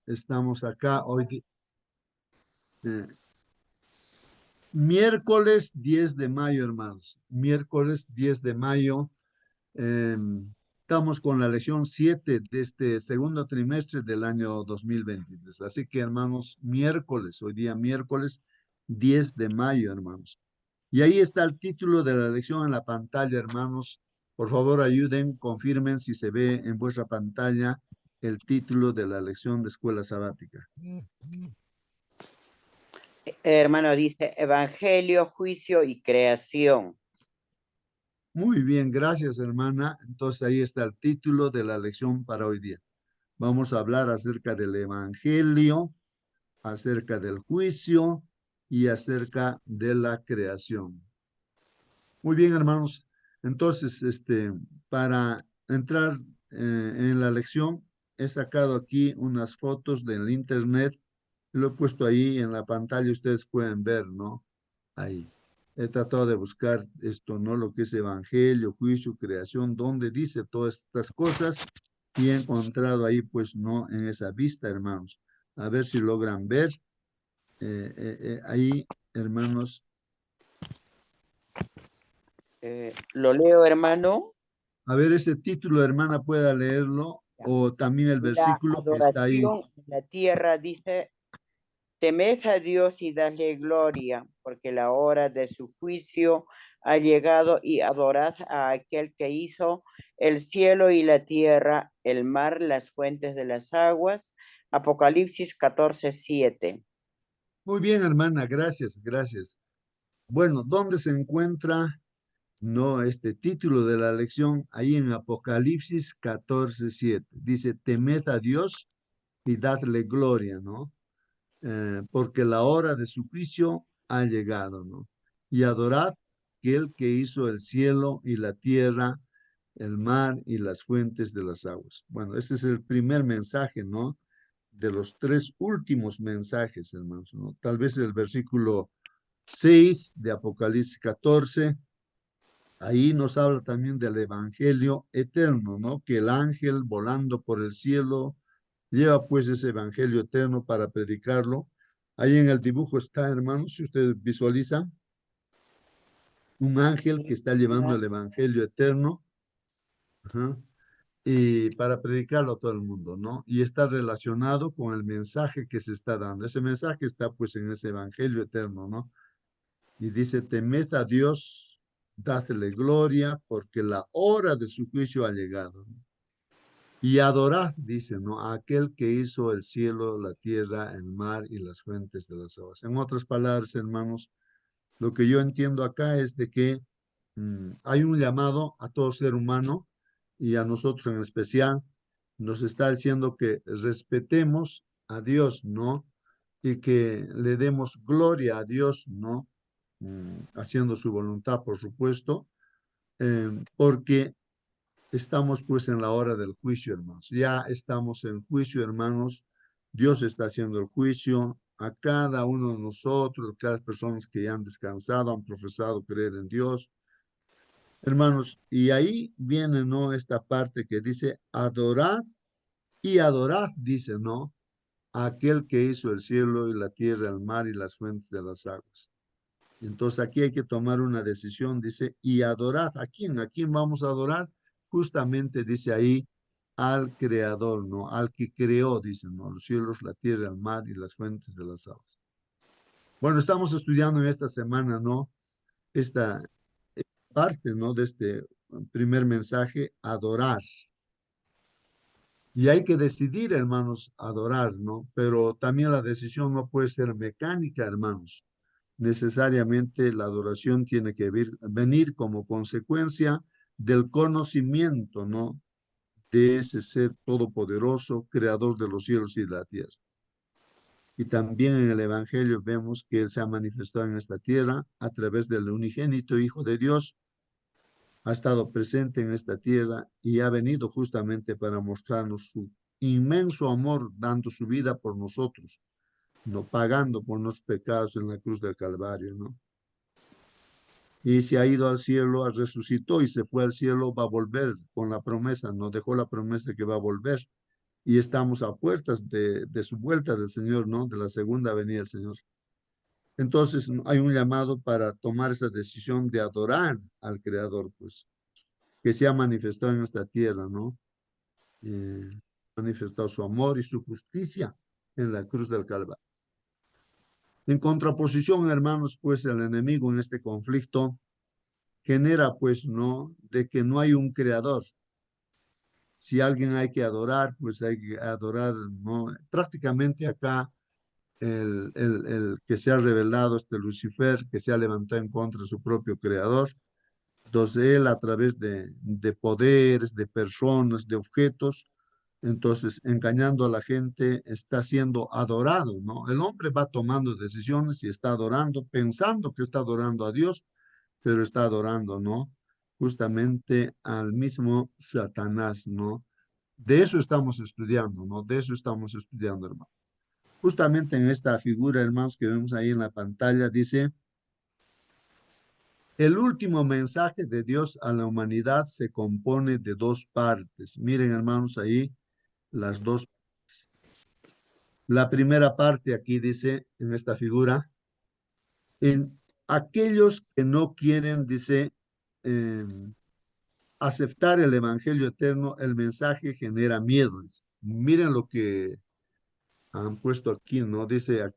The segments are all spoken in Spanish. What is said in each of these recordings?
Estamos acá hoy, eh, miércoles 10 de mayo, hermanos. Miércoles 10 de mayo. Estamos con la lección 7 de este segundo trimestre del año 2023. Así que, hermanos, miércoles, hoy día miércoles 10 de mayo, hermanos. Y ahí está el título de la lección en la pantalla, hermanos. Por favor, ayuden, confirmen si se ve en vuestra pantalla el título de la lección de escuela sabática. Hermano, dice Evangelio, juicio y creación. Muy bien, gracias, hermana. Entonces ahí está el título de la lección para hoy día. Vamos a hablar acerca del Evangelio, acerca del juicio y acerca de la creación. Muy bien, hermanos. Entonces, para entrar en la lección, he sacado aquí unas fotos del internet. Lo he puesto ahí en la pantalla, ustedes pueden ver, ¿no? Ahí. He tratado de buscar esto, ¿no? Lo que es evangelio, juicio, creación, donde dice todas estas cosas y he encontrado ahí, pues, ¿no? En esa vista, hermanos. A ver si logran ver. Ahí, hermanos. Lo leo, hermano. A ver, ese título, hermana, pueda leerlo o también el La versículo que está ahí. adoración en la tierra dice, temed a Dios y dadle gloria, porque la hora de su juicio ha llegado y adorad a aquel que hizo el cielo y la tierra, el mar, las fuentes de las aguas. Apocalipsis 14:7. Muy bien, hermana, gracias, gracias. Bueno, ¿dónde se encuentra, no, este título de la lección? Ahí en Apocalipsis 14:7. Dice, temed a Dios y dadle gloria, ¿no? Porque la hora de su juicio ha llegado, ¿no? Y adorad aquel que hizo el cielo y la tierra, el mar y las fuentes de las aguas. Bueno, ese es el primer mensaje, ¿no? De los tres últimos mensajes, hermanos, ¿no? Tal vez el versículo 6 de Apocalipsis 14, ahí nos habla también del evangelio eterno, ¿no? Que el ángel volando por el cielo lleva pues ese evangelio eterno para predicarlo. Ahí en el dibujo está, hermanos, si ustedes visualizan, un ángel que Sí, está llevando el evangelio eterno, ajá, y para predicarlo a todo el mundo, ¿no? Y está relacionado con el mensaje que se está dando. Ese mensaje está pues en ese evangelio eterno, ¿no? Y dice, temed a Dios, dadle gloria, porque la hora de su juicio ha llegado, ¿no? Y adorad, dice, ¿no? A aquel que hizo el cielo, la tierra, el mar y las fuentes de las aguas. En otras palabras, hermanos, lo que yo entiendo acá es de que hay un llamado a todo ser humano y a nosotros en especial. Nos está diciendo que respetemos a Dios, ¿no? Y que le demos gloria a Dios, ¿no? Haciendo su voluntad, por supuesto, porque estamos pues en la hora del juicio, hermanos. Ya estamos en juicio, hermanos. Dios está haciendo el juicio a cada uno de nosotros, a cada personas que ya han descansado, han profesado creer en Dios. Hermanos, y ahí viene, ¿no? Esta parte que dice, adorad, dice, ¿no? A aquel que hizo el cielo y la tierra, el mar y las fuentes de las aguas. Entonces aquí hay que tomar una decisión, dice, y adorad. ¿A quién? ¿A quién vamos a adorar? Justamente dice ahí al Creador, ¿no? Al que creó, dicen, ¿no? Los cielos, la tierra, el mar y las fuentes de las aguas. Bueno, estamos estudiando en esta semana, ¿no? Esta parte, ¿no? De este primer mensaje, adorar. Y hay que decidir, hermanos, adorar, ¿no? Pero también la decisión no puede ser mecánica, hermanos. Necesariamente la adoración tiene que venir como consecuencia del conocimiento, ¿no? De ese ser todopoderoso, creador de los cielos y de la tierra. Y también en el Evangelio vemos que Él se ha manifestado en esta tierra a través del unigénito Hijo de Dios, ha estado presente en esta tierra y ha venido justamente para mostrarnos su inmenso amor, dando su vida por nosotros, no pagando por nuestros pecados en la cruz del Calvario, ¿no? Y se ha ido al cielo, resucitó y se fue al cielo, va a volver con la promesa, nos dejó la promesa de que va a volver. y estamos a puertas de su vuelta del Señor, ¿no? De la segunda venida del Señor. Entonces hay un llamado para tomar esa decisión de adorar al Creador, pues, que se ha manifestado en esta tierra, ¿no? Eh, manifestado su amor y su justicia en la cruz del Calvario. En contraposición, hermanos, pues el enemigo en este conflicto genera, pues, ¿no? De que no hay un creador. Si alguien hay que adorar, pues hay que adorar, ¿no? Prácticamente acá el que se ha revelado, este Lucifer, que se ha levantado en contra de su propio creador. Entonces él a través de poderes, de personas, de objetos, entonces engañando a la gente, está siendo adorado, ¿no? El hombre va tomando decisiones y está adorando, pensando que está adorando a Dios, pero está adorando, ¿no? Justamente al mismo Satanás, ¿no? De eso estamos estudiando, ¿no? De eso estamos estudiando, hermano. Justamente en esta figura, hermanos, que vemos ahí en la pantalla, dice, el último mensaje de Dios a la humanidad se compone de dos partes. Miren, hermanos, ahí las dos. La primera parte aquí dice, en esta figura, en aquellos que no quieren, dice, aceptar el evangelio eterno, el mensaje genera miedo. Dice. Miren lo que han puesto aquí, ¿no? Dice,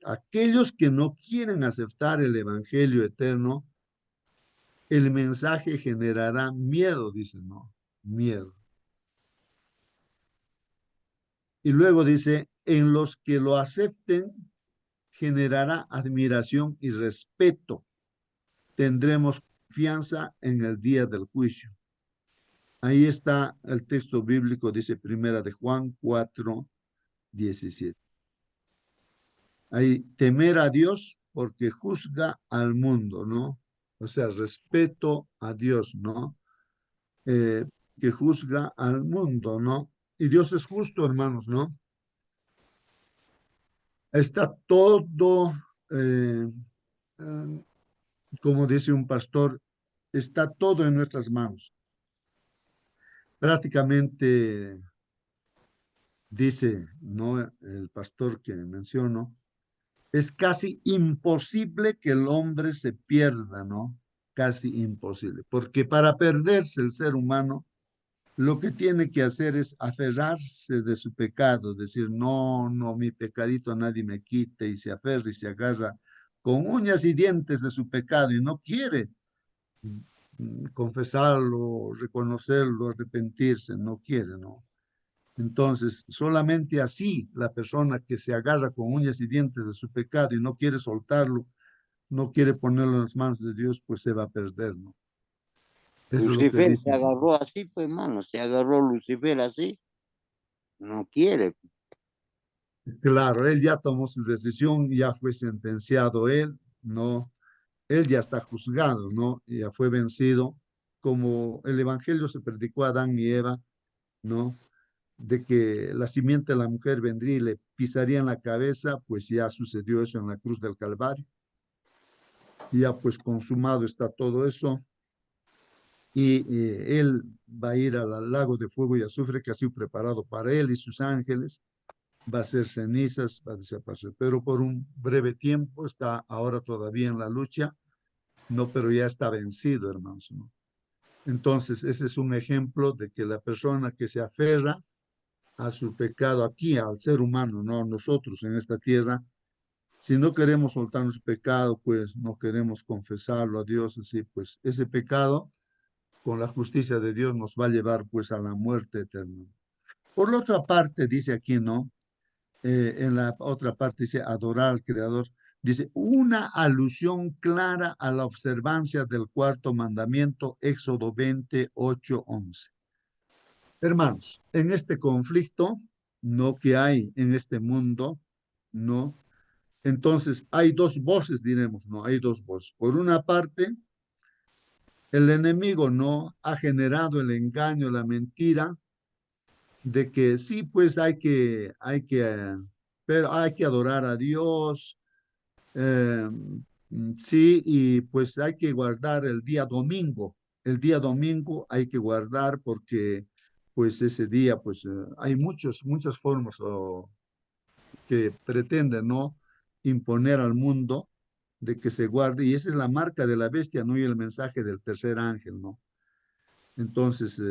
aquellos que no quieren aceptar el evangelio eterno, el mensaje generará miedo, dice, ¿no? Miedo. Y luego dice, en los que lo acepten, generará admiración y respeto. Tendremos confianza en el día del juicio. Ahí está el texto bíblico, dice Primera de Juan 4:17. Ahí, temer a Dios porque juzga al mundo, ¿no? O sea, respeto a Dios, ¿no? Que juzga al mundo, ¿no? Y Dios es justo, hermanos, ¿no? Está todo, eh, eh, como dice un pastor, está todo en nuestras manos. Prácticamente dice, ¿no? El pastor que menciono, es casi imposible que el hombre se pierda, ¿no? Casi imposible, porque para perderse el ser humano, lo que tiene que hacer es aferrarse de su pecado, decir, no, no, mi pecadito nadie me quite, y se aferra y se agarra con uñas y dientes de su pecado y no quiere confesarlo, reconocerlo, arrepentirse, no quiere, ¿no? Entonces, solamente así la persona que se agarra con uñas y dientes de su pecado y no quiere soltarlo, no quiere ponerlo en las manos de Dios, pues se va a perder, ¿no? Eso es lo que Lucifer se dice. agarró así, pues, hermano, se agarró Lucifer así, no quiere. Claro, él ya tomó su decisión, ya fue sentenciado él, ¿no? Él ya está juzgado, ¿no? Ya fue vencido, como el evangelio se predicó a Adán y Eva, ¿no? De que la simiente de la mujer vendría y le pisaría en la cabeza, pues ya sucedió eso en la cruz del Calvario. Ya pues consumado está todo eso y él va a ir al lago de fuego y azufre que ha sido preparado para él y sus ángeles, va a ser cenizas, va a desaparecer, pero por un breve tiempo está ahora todavía en la lucha, no, pero ya está vencido, hermanos, ¿no? Entonces, ese es un ejemplo de que la persona que se aferra a su pecado aquí, al ser humano, no nosotros en esta tierra, si no queremos soltar nuestro pecado, pues no queremos confesarlo a Dios, así pues ese pecado con la justicia de Dios nos va a llevar pues a la muerte eterna. Por la otra parte, dice aquí, ¿no? En la otra parte dice adorar al Creador. Dice una alusión clara a la observancia del cuarto mandamiento, Éxodo 28:11. Hermanos, en este conflicto, no que hay en este mundo, no. Entonces, hay dos voces, diremos, ¿no? Hay dos voces. Por una parte, el enemigo no ha generado el engaño, la mentira de que sí, pues pero hay que adorar a Dios, eh, sí, y pues hay que guardar el día domingo. El día domingo hay que guardar porque pues ese día, pues hay muchas formas que pretenden, ¿no? Imponer al mundo de que se guarde, y esa es la marca de la bestia, ¿no? Y el mensaje del tercer ángel, ¿no? Entonces,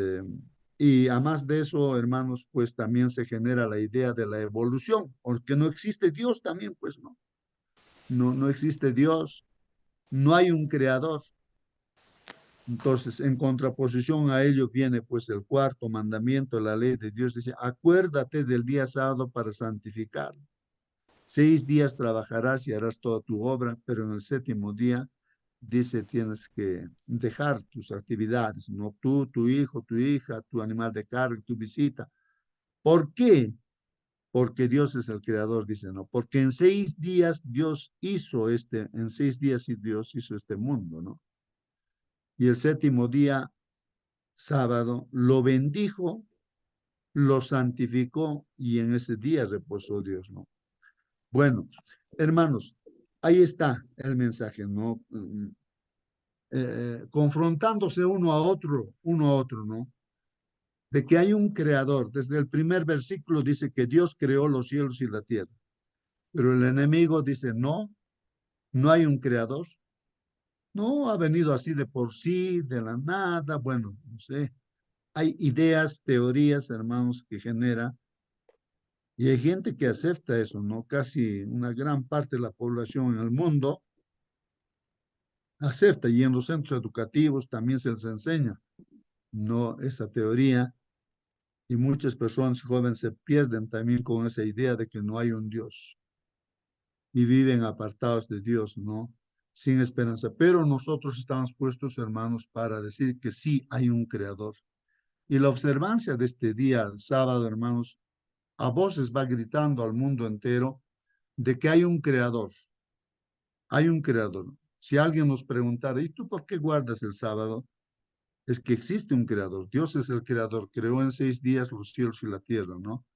y además de eso, hermanos, pues también se genera la idea de la evolución, porque no existe Dios también, pues, ¿no? No existe Dios, no hay un creador. Entonces, en contraposición a ello viene pues el cuarto mandamiento, la ley de Dios dice, acuérdate del día sábado para santificarlo. 6 días trabajarás y harás toda tu obra, pero en el séptimo día dice tienes que dejar tus actividades, no tú, tu hijo, tu hija, tu animal de carga, tu visita. ¿Por qué? Porque Dios es el creador, dice, no, porque en 6 días en 6 días Dios hizo este mundo, ¿no? Y el séptimo día, sábado, lo bendijo, lo santificó y en ese día reposó Dios, ¿no? Bueno, hermanos, ahí está el mensaje, ¿no? Confrontándose uno a otro, ¿no? De que hay un creador. Desde el primer versículo dice que Dios creó los cielos y la tierra, pero el enemigo dice, no, no hay un creador. No ha venido así de por sí, de la nada, bueno, no sé. Hay ideas, teorías, hermanos, que genera, y hay gente que acepta eso, ¿no? Casi una gran parte de la población en el mundo acepta, y en los centros educativos también se les enseña, no esa teoría, y muchas personas jóvenes se pierden también con esa idea de que no hay un Dios y viven apartados de Dios, ¿no? Sin esperanza. Pero nosotros estamos puestos, hermanos, para decir que sí hay un creador. Y la observancia de este día, sábado, hermanos, a voces va gritando al mundo entero de que hay un creador. Hay un creador. Si alguien nos preguntara, ¿y tú por qué guardas el sábado? Es que existe un creador. Dios es el creador. Creó en 6 días los cielos y la tierra, ¿no?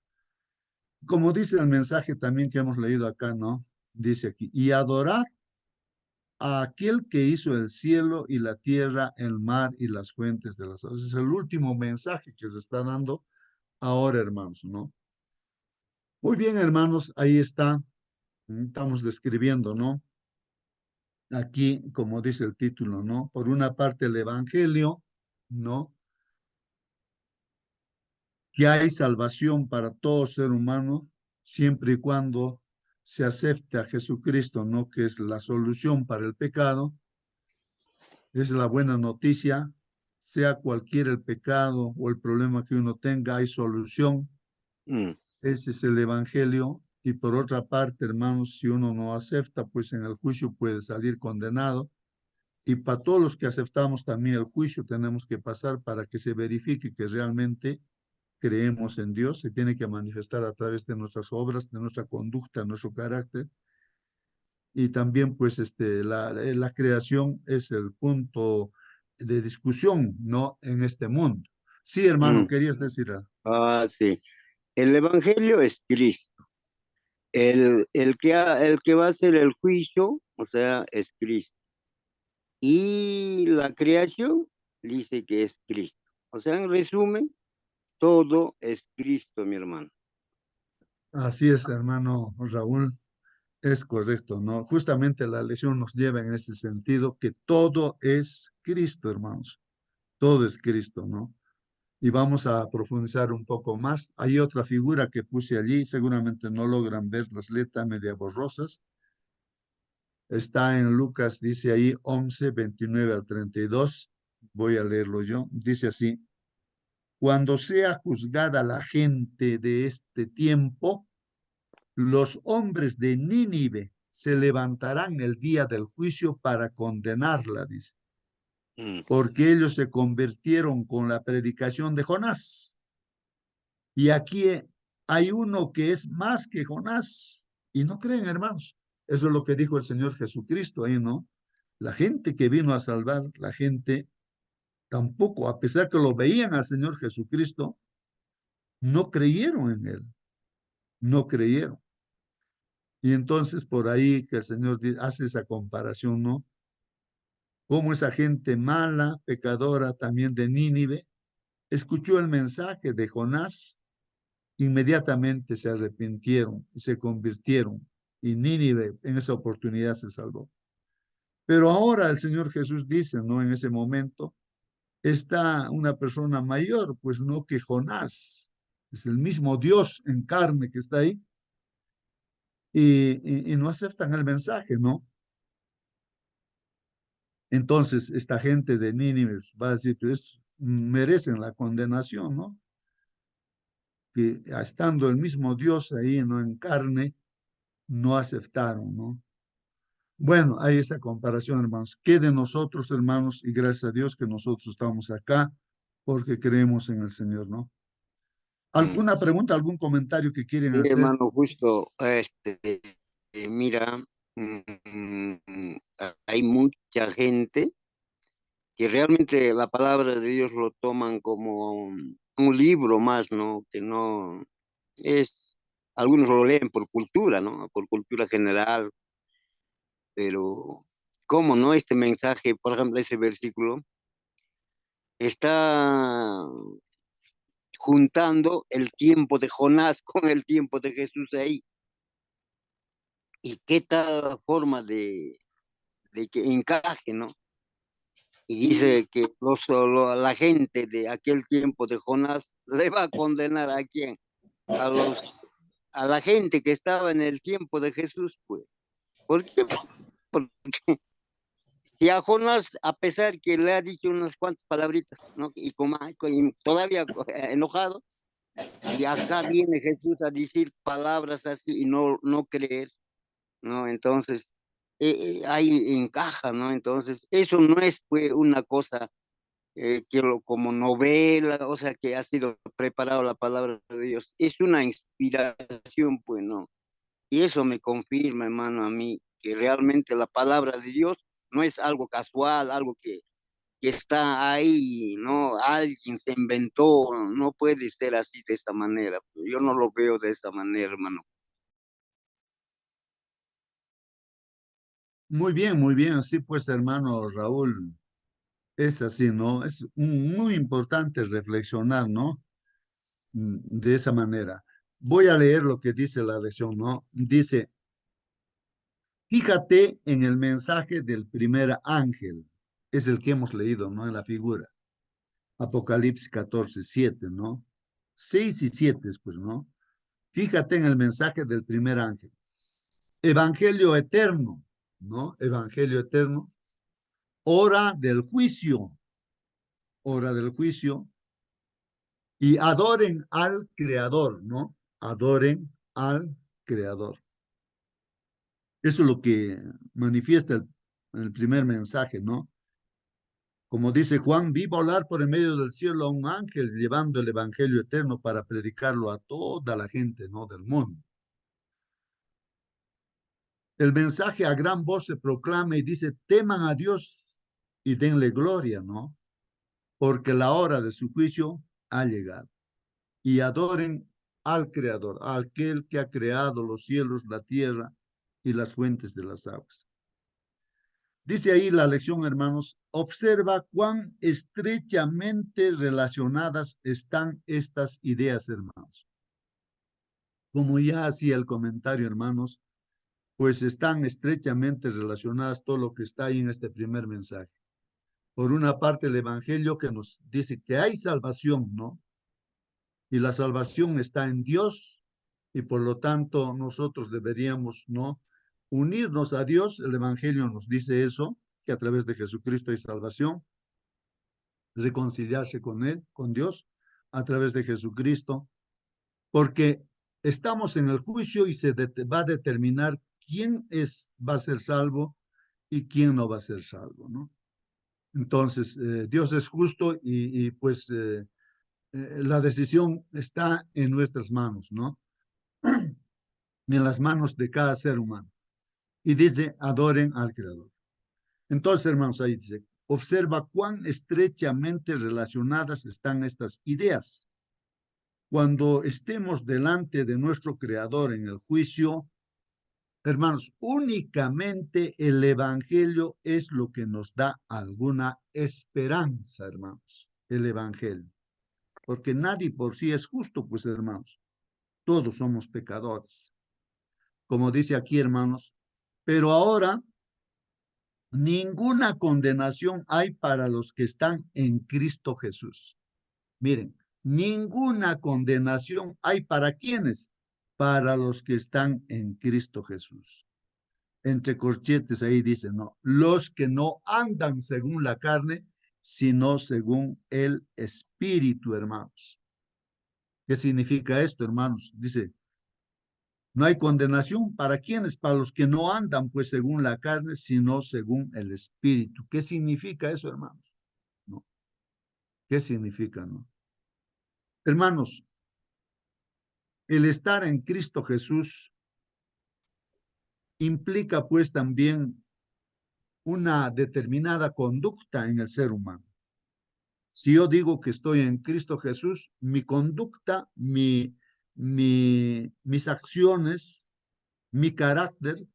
Como dice el mensaje también que hemos leído acá, ¿no? Dice aquí, y adorad a aquel que hizo el cielo y la tierra, el mar y las fuentes de las aguas. Es el último mensaje que se está dando ahora, hermanos, ¿no? Muy bien, hermanos, ahí está. Estamos describiendo, ¿no? Aquí, como dice el título, ¿no? Por una parte, el Evangelio, ¿no? Que hay salvación para todo ser humano, siempre y cuando se acepte a Jesucristo, ¿no? Que es la solución para el pecado. Es la buena noticia, sea cualquier el pecado o el problema que uno tenga, hay solución. Mm, Ese es el Evangelio. Y por otra parte, hermanos, si uno no acepta, pues en el juicio puede salir condenado. Y para todos los que aceptamos también el juicio, tenemos que pasar para que se verifique que realmente creemos en Dios. Se tiene que manifestar a través de nuestras obras, de nuestra conducta, nuestro carácter. Y también, pues, la creación es el punto de discusión, ¿no? En este mundo. Sí, hermano, mm. querías decir algo. Sí. El Evangelio es Cristo. El que va a hacer el juicio, o sea, es Cristo. Y la creación dice que es Cristo. O sea, en resumen, todo es Cristo, mi hermano. Así es, hermano Raúl, es correcto, ¿no? Justamente la lección nos lleva en ese sentido que todo es Cristo, hermanos. Todo es Cristo, ¿no? Y vamos a profundizar un poco más. Hay otra figura que puse allí, seguramente no logran ver las letras media borrosas. Está en Lucas, dice ahí 11, 29 al 32. Voy a leerlo yo. Dice así, cuando sea juzgada la gente de este tiempo, los hombres de Nínive se levantarán el día del juicio para condenarla, dice, Mm, porque ellos se convirtieron con la predicación de Jonás. Y aquí hay uno que es más que Jonás. Y no creen, hermanos. Eso es lo que dijo el Señor Jesucristo ahí, ¿no? La gente que vino a salvar, la gente tampoco, a pesar que lo veían al Señor Jesucristo, no creyeron en Él, no creyeron. Y entonces por ahí que el Señor hace esa comparación, ¿no? Como esa gente mala, pecadora también de Nínive, escuchó el mensaje de Jonás, inmediatamente se arrepintieron y se convirtieron, y Nínive en esa oportunidad se salvó. Pero ahora el Señor Jesús dice, ¿no? En ese momento está una persona mayor, pues no que Jonás, es el mismo Dios en carne que está ahí, y no aceptan el mensaje, ¿no? Entonces, esta gente de Nínive va a decir, pues merecen la condenación, ¿no? Que estando el mismo Dios ahí, ¿no? En carne, no aceptaron, ¿no? Bueno, hay esa comparación, hermanos. ¿Qué de nosotros, hermanos? Y gracias a Dios que nosotros estamos acá porque creemos en el Señor, ¿no? Mm. ¿Alguna pregunta, algún comentario que quieren Sí, hacer? hermano, justo, mira, hay mucha gente que realmente la palabra de Dios lo toman como un libro más, ¿no? Que no es, algunos lo leen por cultura, ¿no? Por cultura general, pero ¿cómo no? Este mensaje, por ejemplo, ese versículo, está juntando el tiempo de Jonás con el tiempo de Jesús ahí. Y qué tal forma de que encaje, ¿no? Y dice que la gente de aquel tiempo de Jonás le va a condenar a quién, a a la gente que estaba en el tiempo de Jesús, pues. ¿Por qué? Porque si a Jonás, a pesar que le ha dicho unas cuantas palabritas, ¿no? Y todavía enojado, y acá viene Jesús a decir palabras así y no creer, ¿no? Entonces, ahí encaja, ¿no? Entonces, eso no es pues una cosa como novela, o sea, que ha sido preparado la palabra de Dios. Es una inspiración, pues, ¿no? Y eso me confirma, hermano, a mí, que realmente la palabra de Dios no es algo casual, algo que está ahí, ¿no? Alguien se inventó, no puede ser así de esa manera. Yo no lo veo de esa manera, hermano. Muy bien, así pues, hermano Raúl, es así, ¿no? Es muy importante reflexionar, ¿no? De esa manera. Voy a leer lo que dice la lección, ¿no? Dice, fíjate en el mensaje del primer ángel, es el que hemos leído, ¿no? En la figura. Apocalipsis 14:7, ¿no? 6 y 7, pues, ¿no? Fíjate en el mensaje del primer ángel. Evangelio eterno, ¿no? Evangelio eterno. Hora del juicio, y adoren al Creador, ¿no? Adoren al Creador. Eso es lo que manifiesta el primer mensaje, ¿no? Como dice Juan, vi volar por en medio del cielo a un ángel llevando el evangelio eterno para predicarlo a toda la gente, ¿no? Del mundo. El mensaje a gran voz se proclama y dice, teman a Dios y denle gloria, ¿no? Porque la hora de su juicio ha llegado. Y adoren al Creador, a aquel que ha creado los cielos, la tierra y las fuentes de las aguas. Dice ahí la lección, hermanos, observa cuán estrechamente relacionadas están estas ideas, hermanos. Como ya hacía el comentario, hermanos, pues están estrechamente relacionadas todo lo que está ahí en este primer mensaje. Por una parte, el Evangelio que nos dice que hay salvación, ¿no? Y la salvación está en Dios y por lo tanto nosotros deberíamos, ¿no? Unirnos a Dios. El Evangelio nos dice eso, que a través de Jesucristo hay salvación, reconciliarse con Él, con Dios, a través de Jesucristo, porque estamos en el juicio y va a determinar quién va a ser salvo y quién no va a ser salvo, ¿no? Entonces, Dios es justo y pues la decisión está en nuestras manos, ¿no? En las manos de cada ser humano. Y dice, adoren al Creador. Entonces, hermanos, ahí dice, observa cuán estrechamente relacionadas están estas ideas. Cuando estemos delante de nuestro Creador en el juicio, hermanos, únicamente el Evangelio es lo que nos da alguna esperanza, hermanos, el Evangelio. porque nadie por sí es justo, pues hermanos, todos somos pecadores. Como dice aquí, hermanos, pero ahora ninguna condenación hay para los que están en Cristo Jesús. Miren, ninguna condenación hay para quienes, para los que están en Cristo Jesús. Entre corchetes ahí dice, no, los que no andan según la carne, sino según el Espíritu, hermanos. ¿Qué significa esto, hermanos? Dice, no hay condenación para quienes, para los que no andan pues según la carne, sino según el Espíritu. ¿Qué significa eso, hermanos? No. ¿Qué significa, no? Hermanos, el estar en Cristo Jesús implica pues también una determinada conducta en el ser humano. Si yo digo que estoy en Cristo Jesús, mi conducta, mis acciones, mi carácter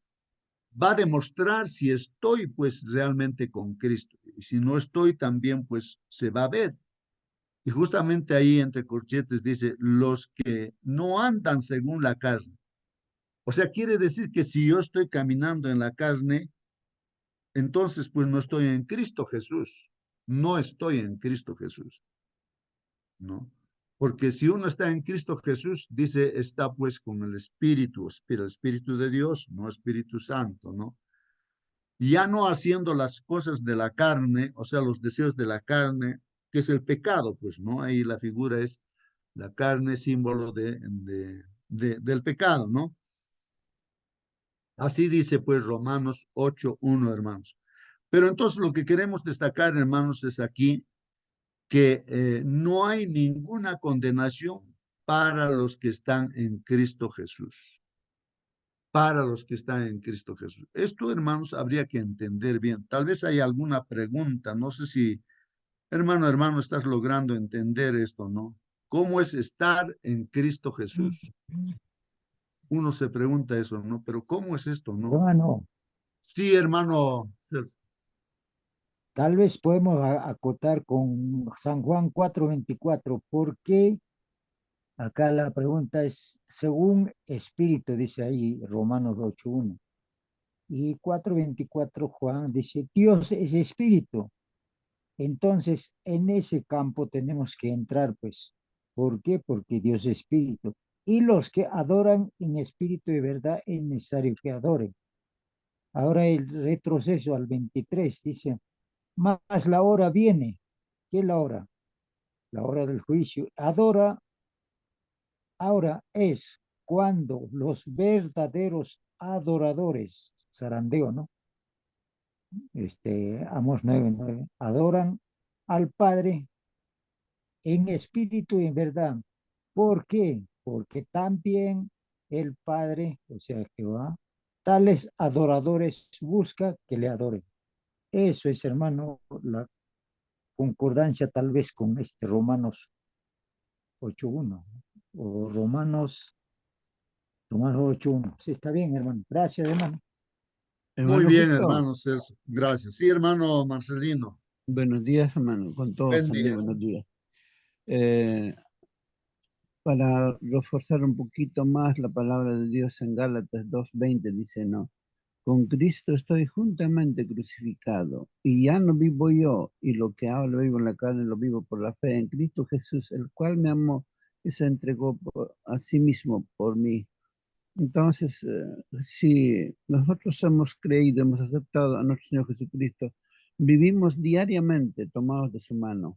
va a demostrar si estoy pues realmente con Cristo. Y si no estoy también pues se va a ver. Y justamente ahí entre corchetes dice, los que no andan según la carne. O sea, quiere decir que si yo estoy caminando en la carne, entonces pues no estoy en Cristo Jesús. No estoy en Cristo Jesús, ¿no? Porque si uno está en Cristo Jesús, dice, está pues con el Espíritu de Dios, no Espíritu Santo, ¿no? Ya no haciendo las cosas de la carne, o sea, los deseos de la carne, que es el pecado, pues, ¿no? Ahí la figura es la carne, símbolo del pecado, ¿no? Así dice, pues, Romanos 8:1, hermanos. Pero entonces lo que queremos destacar, hermanos, es aquí que no hay ninguna condenación para los que están en Cristo Jesús. Para los que están en Cristo Jesús. Esto, hermanos, habría que entender bien. Tal vez hay alguna pregunta, no sé si, hermano, estás logrando entender esto, ¿no? ¿Cómo es estar en Cristo Jesús? Uno se pregunta eso, ¿no? Pero ¿cómo es esto, no? Hermano, Sí, hermano. tal vez podemos acotar con San Juan 4:24. ¿Por qué? Acá la pregunta es, según Espíritu, dice ahí Romanos 8:1. Y 4:24 Juan dice, Dios es Espíritu. Entonces, en ese campo tenemos que entrar, pues. ¿Por qué? Porque Dios es Espíritu. Y los que adoran en espíritu y verdad es necesario que adoren. Ahora el retroceso al 23 dice, más la hora viene. ¿Qué es la hora? La hora del juicio. Ahora es cuando los verdaderos adoradores, zarandeo, ¿no? Amos 9:9, adoran al Padre en espíritu y en verdad. ¿Por qué? Porque también el Padre, o sea, Jehová, tales adoradores busca que le adoren. Eso es, hermano, la concordancia tal vez con Romanos 8:1 o Romanos 8:1. Sí, está bien, hermano. Gracias, hermano. Muy Hermano bien, Justo, hermano Celso. Gracias. Sí, hermano Marcelino. buenos días, hermano, con todos Buen también, día. buenos días. Para reforzar un poquito más la palabra de Dios en Gálatas 2:20 dice, no, con Cristo estoy juntamente crucificado y ya no vivo yo, y lo que ahora vivo en la carne lo vivo por la fe en Cristo Jesús, el cual me amó y se entregó a sí mismo por mí. Entonces, si nosotros hemos creído, hemos aceptado a nuestro Señor Jesucristo, vivimos diariamente tomados de su mano.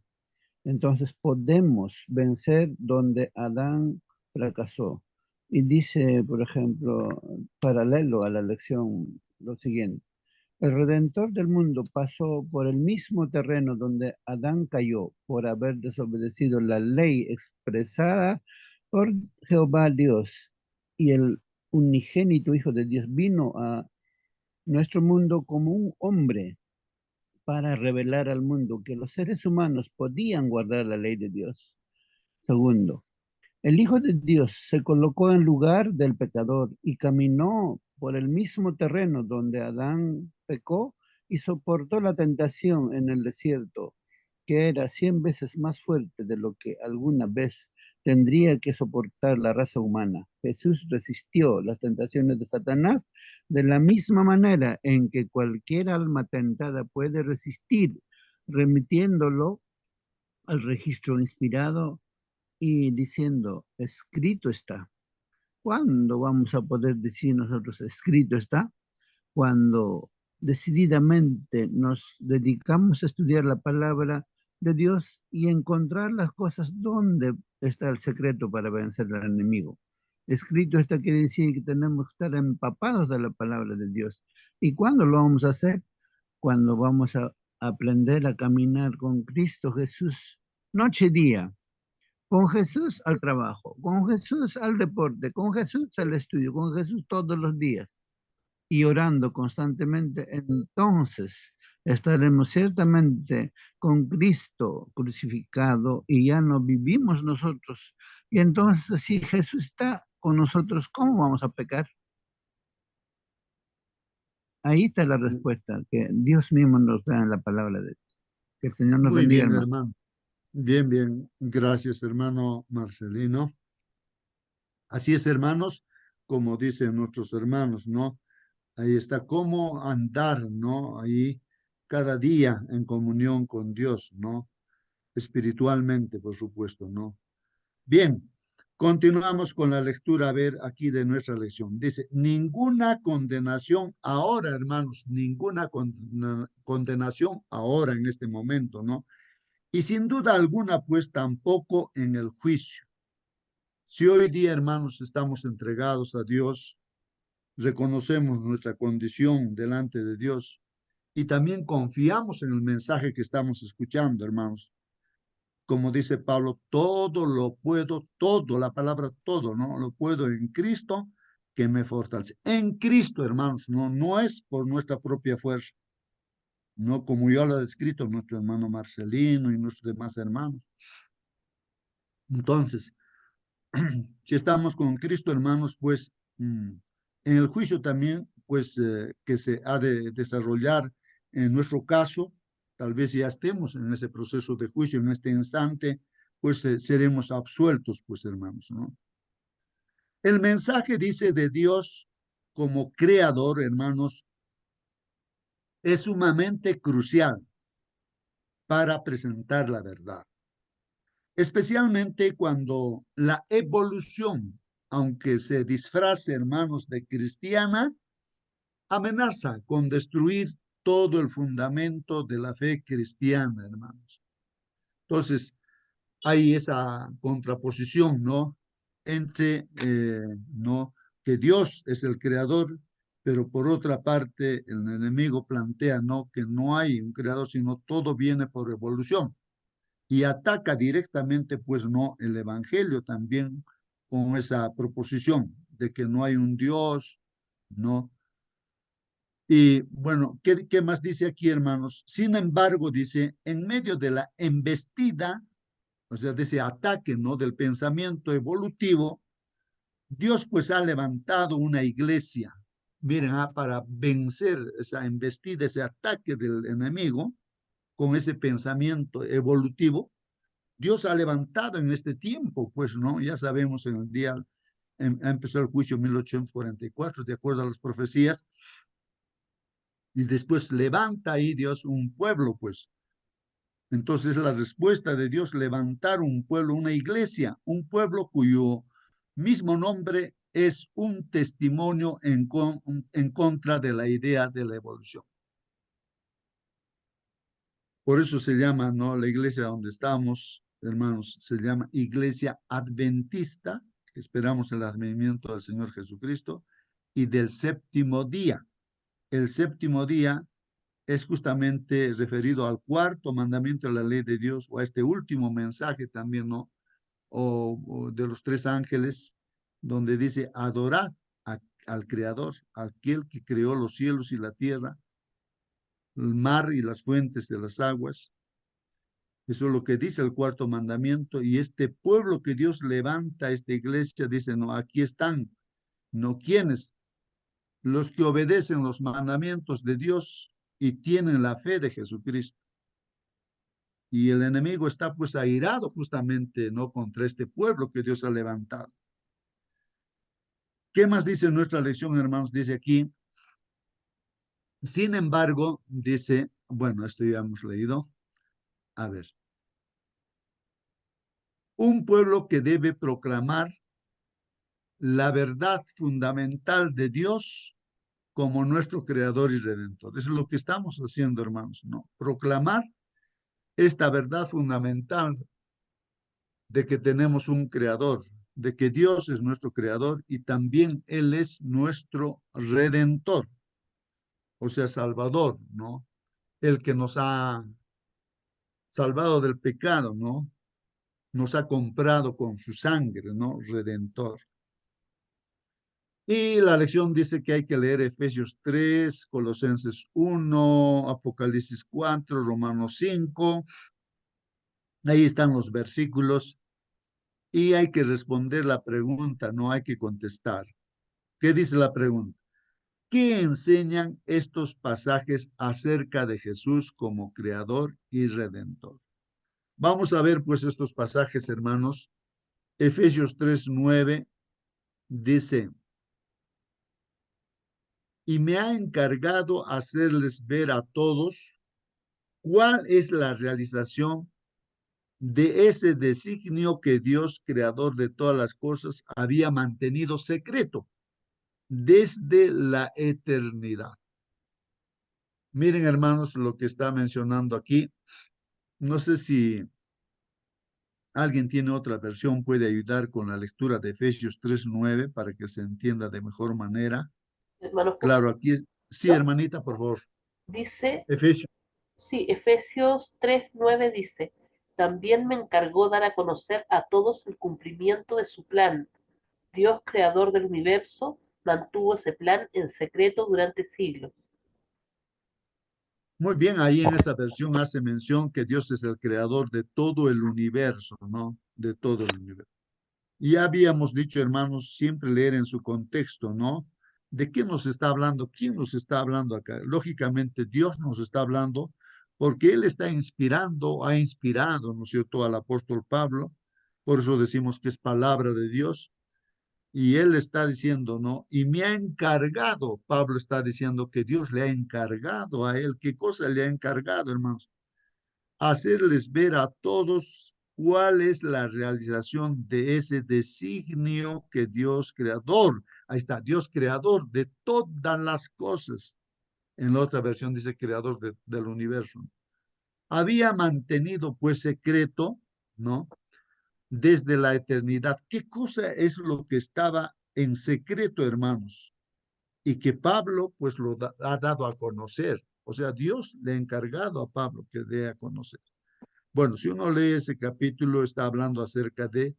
Entonces podemos vencer donde Adán fracasó. Y dice, por ejemplo, paralelo a la lección, lo siguiente. El Redentor del mundo pasó por el mismo terreno donde Adán cayó por haber desobedecido la ley expresada por Jehová Dios. Y el unigénito Hijo de Dios vino a nuestro mundo como un hombre para revelar al mundo que los seres humanos podían guardar la ley de Dios. Segundo, el Hijo de Dios se colocó en lugar del pecador y caminó por el mismo terreno donde Adán pecó y soportó la tentación en el desierto que era 100 veces más fuerte de lo que alguna vez tendría que soportar la raza humana. Jesús resistió las tentaciones de Satanás de la misma manera en que cualquier alma tentada puede resistir, remitiéndolo al registro inspirado y diciendo, escrito está. ¿Cuándo vamos a poder decir nosotros, escrito está? Cuando decididamente nos dedicamos a estudiar la palabra de Dios y encontrar las cosas donde está el secreto para vencer al enemigo. Escrito está quiere decir que tenemos que estar empapados de la palabra de Dios. ¿Y cuándo lo vamos a hacer? Cuando vamos a aprender a caminar con Cristo Jesús noche y día. Con Jesús al trabajo, con Jesús al deporte, con Jesús al estudio, con Jesús todos los días y orando constantemente, entonces estaremos ciertamente con Cristo crucificado y ya no vivimos nosotros. Y entonces, si Jesús está con nosotros, ¿cómo vamos a pecar? Ahí está la respuesta que Dios mismo nos da en la palabra de Dios. Que el Señor nos Muy bendiga, bien, hermano. hermano. Bien, bien. Gracias, hermano Marcelino. Así es, hermanos, como dicen nuestros hermanos, ¿no? Ahí está cómo andar, ¿no? Ahí cada día en comunión con Dios, ¿no? Espiritualmente, por supuesto, ¿no? Bien, continuamos con la lectura, a ver, aquí de nuestra lección. Dice, ninguna condenación ahora, hermanos, ninguna condenación ahora en este momento, ¿no? Y sin duda alguna, pues tampoco en el juicio. Si hoy día, hermanos, estamos entregados a Dios, reconocemos nuestra condición delante de Dios y también confiamos en el mensaje que estamos escuchando, hermanos. Como dice Pablo, todo lo puedo, todo, la palabra todo, ¿no? Lo puedo en Cristo que me fortalece. En Cristo, hermanos, no es por nuestra propia fuerza, no como ya lo ha descrito nuestro hermano Marcelino y nuestros demás hermanos. Entonces, si estamos con Cristo, hermanos, pues en el juicio también, pues que se ha de desarrollar en nuestro caso, tal vez ya estemos en ese proceso de juicio en este instante, pues seremos absueltos, pues hermanos, ¿no? El mensaje dice de Dios como creador, hermanos, es sumamente crucial para presentar la verdad, especialmente cuando la evolución, aunque se disfrace, hermanos, de cristiana, amenaza con destruir todo el fundamento de la fe cristiana, hermanos. Entonces, hay esa contraposición, ¿no? Entre, ¿no? Que Dios es el creador, pero por otra parte, el enemigo plantea, ¿no? Que no hay un creador, sino todo viene por evolución. Y ataca directamente, pues, ¿no? El evangelio también con esa proposición de que no hay un Dios, ¿no? Y bueno, ¿qué más dice aquí, hermanos? Sin embargo, dice, en medio de la embestida, o sea, de ese ataque, ¿no? Del pensamiento evolutivo, Dios pues ha levantado una iglesia, miren, para vencer esa embestida, ese ataque del enemigo con ese pensamiento evolutivo. Dios ha levantado en este tiempo, pues, ¿no? Ya sabemos en el día, empezó el juicio en 1844, de acuerdo a las profecías, y después levanta ahí Dios un pueblo, pues. Entonces la respuesta de Dios, levantar un pueblo, una iglesia, un pueblo cuyo mismo nombre es un testimonio en contra de la idea de la evolución. Por eso se llama, ¿no? La iglesia donde estamos, hermanos, se llama Iglesia Adventista, que esperamos el advenimiento del Señor Jesucristo, y del séptimo día. El séptimo día es justamente referido al cuarto mandamiento de la ley de Dios, o a este último mensaje también, ¿no? O de los tres ángeles, donde dice, adorad al Creador, aquel que creó los cielos y la tierra, el mar y las fuentes de las aguas. Eso es lo que dice el cuarto mandamiento. Y este pueblo que Dios levanta, esta iglesia, dice, no, aquí están, no quienes, los que obedecen los mandamientos de Dios y tienen la fe de Jesucristo. Y el enemigo está pues airado justamente, ¿no? Contra este pueblo que Dios ha levantado. ¿Qué más dice nuestra lección, hermanos? Dice aquí, sin embargo, dice, bueno, esto ya hemos leído. A ver. Un pueblo que debe proclamar la verdad fundamental de Dios como nuestro creador y redentor. Eso es lo que estamos haciendo, hermanos, ¿no? Proclamar esta verdad fundamental de que tenemos un creador, de que Dios es nuestro creador y también Él es nuestro redentor, o sea, salvador, ¿no? El que nos ha salvado del pecado, ¿no? Nos ha comprado con su sangre, ¿no? Redentor. Y la lección dice que hay que leer Efesios 3, Colosenses 1, Apocalipsis 4, Romanos 5. Ahí están los versículos y hay que responder la pregunta, no hay que contestar. ¿Qué dice la pregunta? ¿Qué enseñan estos pasajes acerca de Jesús como creador y redentor? Vamos a ver pues estos pasajes, hermanos. Efesios 3:9 dice, y me ha encargado hacerles ver a todos cuál es la realización de ese designio que Dios, creador de todas las cosas, había mantenido secreto desde la eternidad. Miren, hermanos, lo que está mencionando aquí. No sé si alguien tiene otra versión, puede ayudar con la lectura de Efesios 3:9 para que se entienda de mejor manera. Hermano Claro, justo, aquí, sí, hermanita, por favor. dice, Efesios. sí, Efesios 3:9 dice, también me encargó dar a conocer a todos el cumplimiento de su plan. Dios, creador del universo, mantuvo ese plan en secreto durante siglos. Muy bien, ahí en esa versión hace mención que Dios es el creador de todo el universo, ¿no? De todo el universo. Y ya habíamos dicho, hermanos, siempre leer en su contexto, ¿no? ¿De qué nos está hablando? ¿Quién nos está hablando acá? Lógicamente, Dios nos está hablando porque Él está inspirando, ha inspirado, ¿no es cierto?, al apóstol Pablo. Por eso decimos que es palabra de Dios. Y Él está diciendo, ¿no? Y me ha encargado, Pablo está diciendo que Dios le ha encargado a Él. ¿Qué cosa le ha encargado, hermanos? Hacerles ver a todos cuál es la realización de ese designio que Dios creador, ahí está, Dios creador de todas las cosas. En la otra versión dice creador del universo. Había mantenido pues secreto, ¿no? Desde la eternidad. ¿Qué cosa es lo que estaba en secreto, hermanos? Y que Pablo pues lo ha dado a conocer. O sea, Dios le ha encargado a Pablo que dé a conocer. Bueno, si uno lee ese capítulo, está hablando acerca de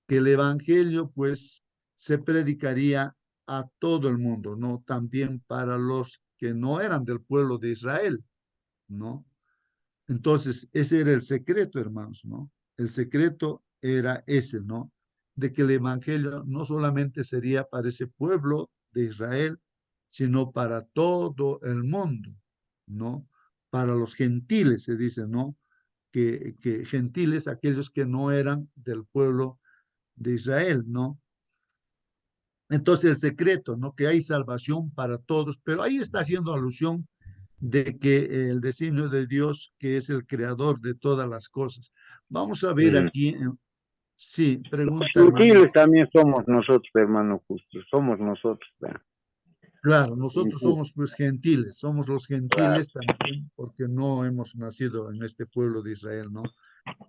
que el evangelio, pues, se predicaría a todo el mundo, ¿no? También para los que no eran del pueblo de Israel, ¿no? Entonces, ese era el secreto, hermanos, ¿no? El secreto era ese, ¿no? De que el evangelio no solamente sería para ese pueblo de Israel, sino para todo el mundo, ¿no? Para los gentiles, se dice, ¿no? Que gentiles, aquellos que no eran del pueblo de Israel, ¿no? Entonces el secreto, ¿no? Que hay salvación para todos, pero ahí está haciendo alusión de que el designio de Dios, que es el creador de todas las cosas. Vamos a ver Mm. aquí, sí, Los pregunta hermano. gentiles también somos nosotros, hermano justo, somos nosotros, ¿verdad? Claro, nosotros Ujú. somos pues gentiles, somos los Claro. gentiles también, porque no hemos nacido en este pueblo de Israel, ¿no?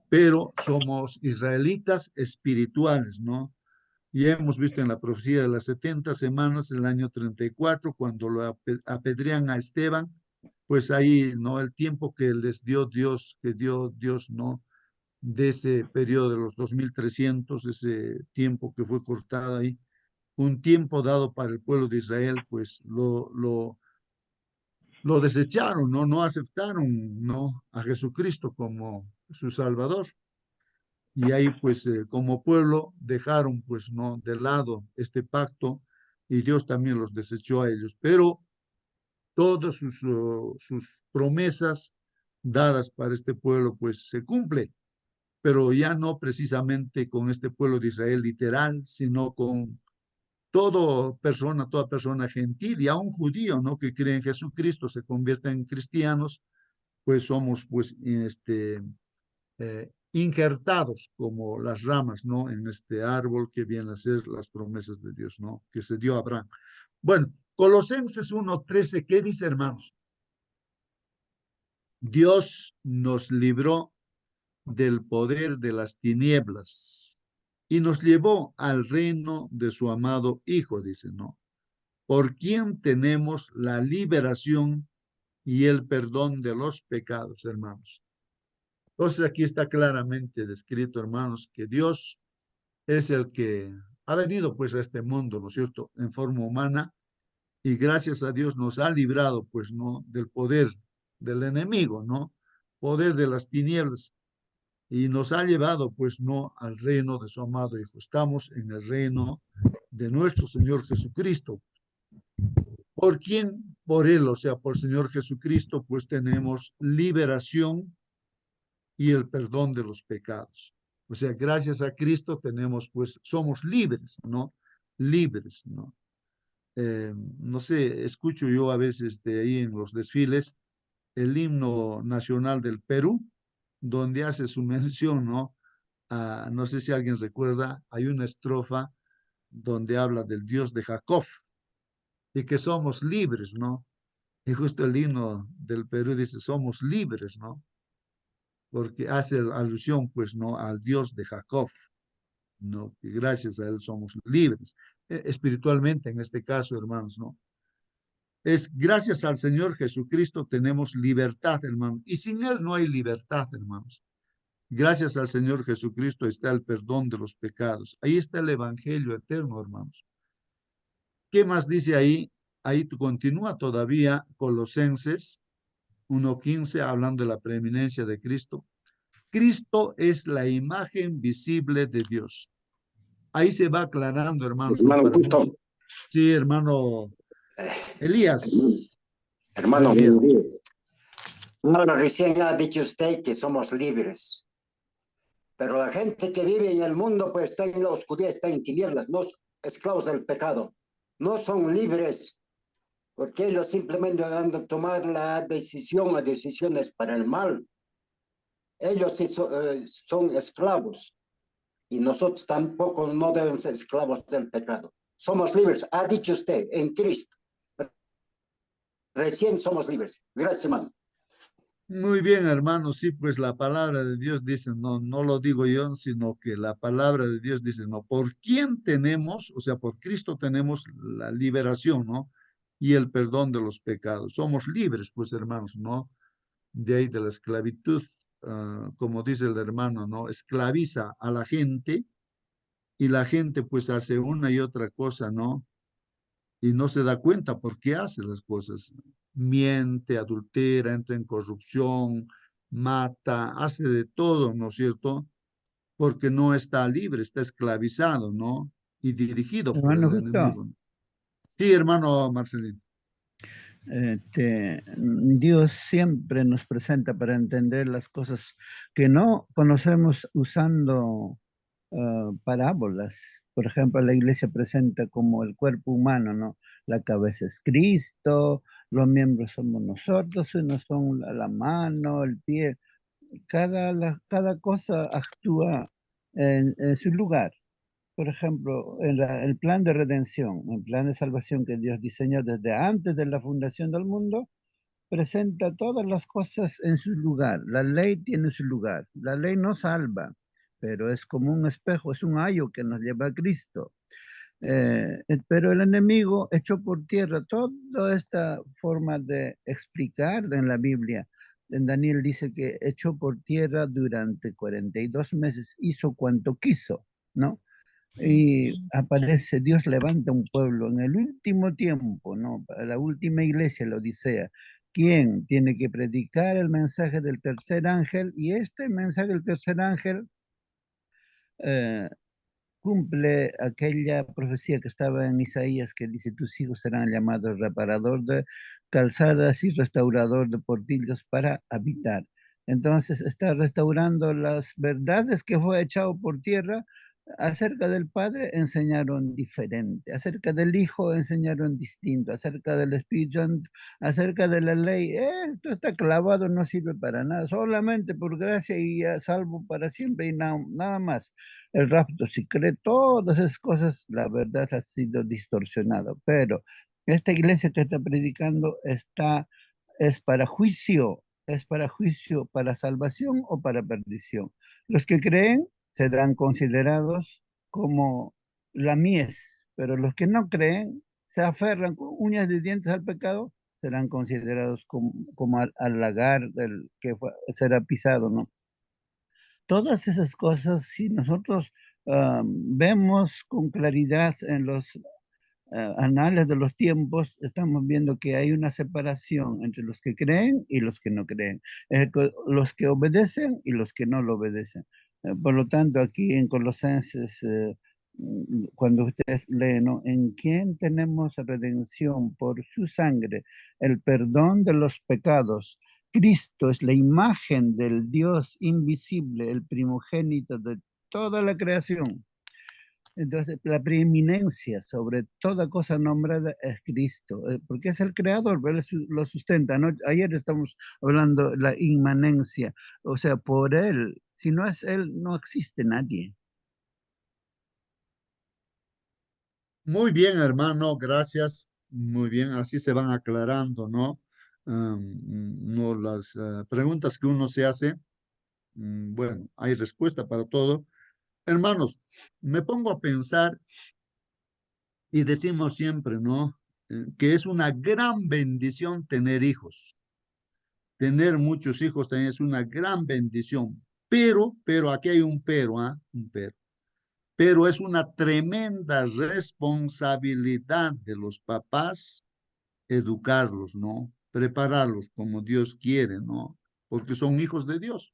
Pero somos israelitas espirituales, ¿no? Y hemos visto en la profecía de las 70 semanas, el año 34, cuando lo apedrean a Esteban, pues ahí, ¿no? El tiempo que les dio Dios, que dio Dios, ¿no? De ese periodo de los 2300, ese tiempo que fue cortado ahí, un tiempo dado para el pueblo de Israel, pues lo desecharon, ¿no? No aceptaron, ¿no? A Jesucristo como su Salvador. Y ahí pues como pueblo dejaron pues no de lado este pacto y Dios también los desechó a ellos, pero todas sus promesas dadas para este pueblo, pues se cumple, pero ya no precisamente con este pueblo de Israel literal, sino con toda persona gentil y aún judío, ¿no? Que cree en Jesucristo, se convierten en cristianos, pues somos pues injertados como las ramas, ¿no? En este árbol que vienen a ser las promesas de Dios, ¿no? Que se dio a Abraham. Bueno, Colosenses 1:13, ¿qué dice, hermanos? Dios nos libró del poder de las tinieblas y nos llevó al reino de su amado Hijo, dice, ¿no? Por quien tenemos la liberación y el perdón de los pecados, hermanos. Entonces aquí está claramente descrito, hermanos, que Dios es el que ha venido pues a este mundo, ¿no es cierto?, en forma humana, y gracias a Dios nos ha librado pues, ¿no?, del poder del enemigo, ¿no?, poder de las tinieblas, y nos ha llevado pues, ¿no?, al reino de su amado Hijo. Estamos en el reino de nuestro Señor Jesucristo. ¿Por quién? Por Él, o sea, por Señor Jesucristo, pues tenemos liberación y el perdón de los pecados. O sea, gracias a Cristo tenemos, pues, somos libres, ¿no? Libres, ¿no? No sé, escucho yo a veces de ahí en los desfiles el himno nacional del Perú, donde hace su mención, ¿no? No sé si alguien recuerda, hay una estrofa donde habla del Dios de Jacob y que somos libres, ¿no? Y justo el himno del Perú dice, somos libres, ¿no? Porque hace alusión, pues, ¿no?, al Dios de Jacob, ¿no? Que gracias a él somos libres, espiritualmente en este caso, hermanos, ¿no? Es gracias al Señor Jesucristo tenemos libertad, hermanos, y sin él no hay libertad, hermanos. Gracias al Señor Jesucristo está el perdón de los pecados. Ahí está el evangelio eterno, hermanos. ¿Qué más dice ahí? Ahí continúa todavía Colosenses 1:15, hablando de la preeminencia de Cristo. Cristo es la imagen visible de Dios. Ahí se va aclarando, hermanos, ¿no? Hermano Para muchos. Gusto, Sí, hermano hermano, Elías. hermano, Buen día. buenos días. Ahora recién ha dicho usted que somos libres, pero la gente que vive en el mundo pues está en la oscuridad, está en tinieblas, no son esclavos del pecado, no son libres, porque ellos simplemente van a tomar la decisión o decisiones para el mal. Ellos sí son esclavos y nosotros tampoco no debemos ser esclavos del pecado. Somos libres, ha dicho usted, en Cristo. Recién somos libres. Gracias, hermano. Muy bien, hermano. Sí, pues la palabra de Dios dice, no, no lo digo yo, sino que la palabra de Dios dice, no, ¿por quién tenemos? O sea, por Cristo tenemos la liberación, ¿no? Y el perdón de los pecados. Somos libres, pues, hermanos, ¿no? De ahí de la esclavitud, como dice el hermano, ¿no? Esclaviza a la gente y la gente pues hace una y otra cosa, ¿no? Y no se da cuenta por qué hace las cosas. Miente, adultera, entra en corrupción, mata, hace de todo, ¿no es cierto? Porque no está libre, está esclavizado, ¿no? Y dirigido por Hermano el Justo, enemigo. Sí, hermano Marcelino. Dios siempre nos presenta para entender las cosas que no conocemos usando parábolas. Por ejemplo, la iglesia presenta como el cuerpo humano, ¿no? La cabeza es Cristo, los miembros somos nosotros, unos son la mano, el pie. Cada cosa actúa en su lugar. Por ejemplo, el plan de redención, el plan de salvación que Dios diseñó desde antes de la fundación del mundo, presenta todas las cosas en su lugar. La ley tiene su lugar. La ley no salva, pero es como un espejo, es un ayo que nos lleva a Cristo. Pero el enemigo echó por tierra toda esta forma de explicar en la Biblia. En Daniel dice que echó por tierra durante 42 meses, hizo cuanto quiso, ¿no? Y aparece, Dios levanta un pueblo en el último tiempo, ¿no? Para la última iglesia, la Odisea. ¿Quién tiene que predicar el mensaje del tercer ángel? Y este mensaje del tercer ángel cumple aquella profecía que estaba en Isaías que dice, tus hijos serán llamados reparador de calzadas y restaurador de portillos para habitar. Entonces está restaurando las verdades que fue echado por tierra. Acerca del Padre enseñaron diferente, acerca del Hijo enseñaron distinto, acerca del Espíritu Santo, acerca de la ley, esto está clavado, no sirve para nada, solamente por gracia y ya salvo para siempre y nada más. El rapto, si cree todas esas cosas, la verdad ha sido distorsionada, pero esta iglesia que está predicando es para juicio, para salvación o para perdición. Los que creen serán considerados como la mies, pero los que no creen, se aferran con uñas de dientes al pecado, serán considerados como al lagar del que será pisado, ¿no? Todas esas cosas, si nosotros vemos con claridad en los anales de los tiempos, estamos viendo que hay una separación entre los que creen y los que no creen, los que obedecen y los que no lo obedecen. Por lo tanto, aquí en Colosenses, cuando ustedes leen, ¿no? En quien tenemos redención por su sangre, el perdón de los pecados. Cristo es la imagen del Dios invisible, el primogénito de toda la creación. Entonces, la preeminencia sobre toda cosa nombrada es Cristo, porque es el creador, Él lo sustenta, ¿no? Ayer estamos hablando de la inmanencia, o sea, por Él, si no es Él, no existe nadie. Muy bien, hermano, gracias. Muy bien, así se van aclarando, ¿no? No las preguntas que uno se hace. Bueno, hay respuesta para todo. Hermanos, me pongo a pensar y decimos siempre, ¿no? Que es una gran bendición tener hijos. Tener muchos hijos también es una gran bendición. Pero, aquí hay un pero, ¿ah? Un pero. Pero es una tremenda responsabilidad de los papás educarlos, ¿no? Prepararlos como Dios quiere, ¿no? Porque son hijos de Dios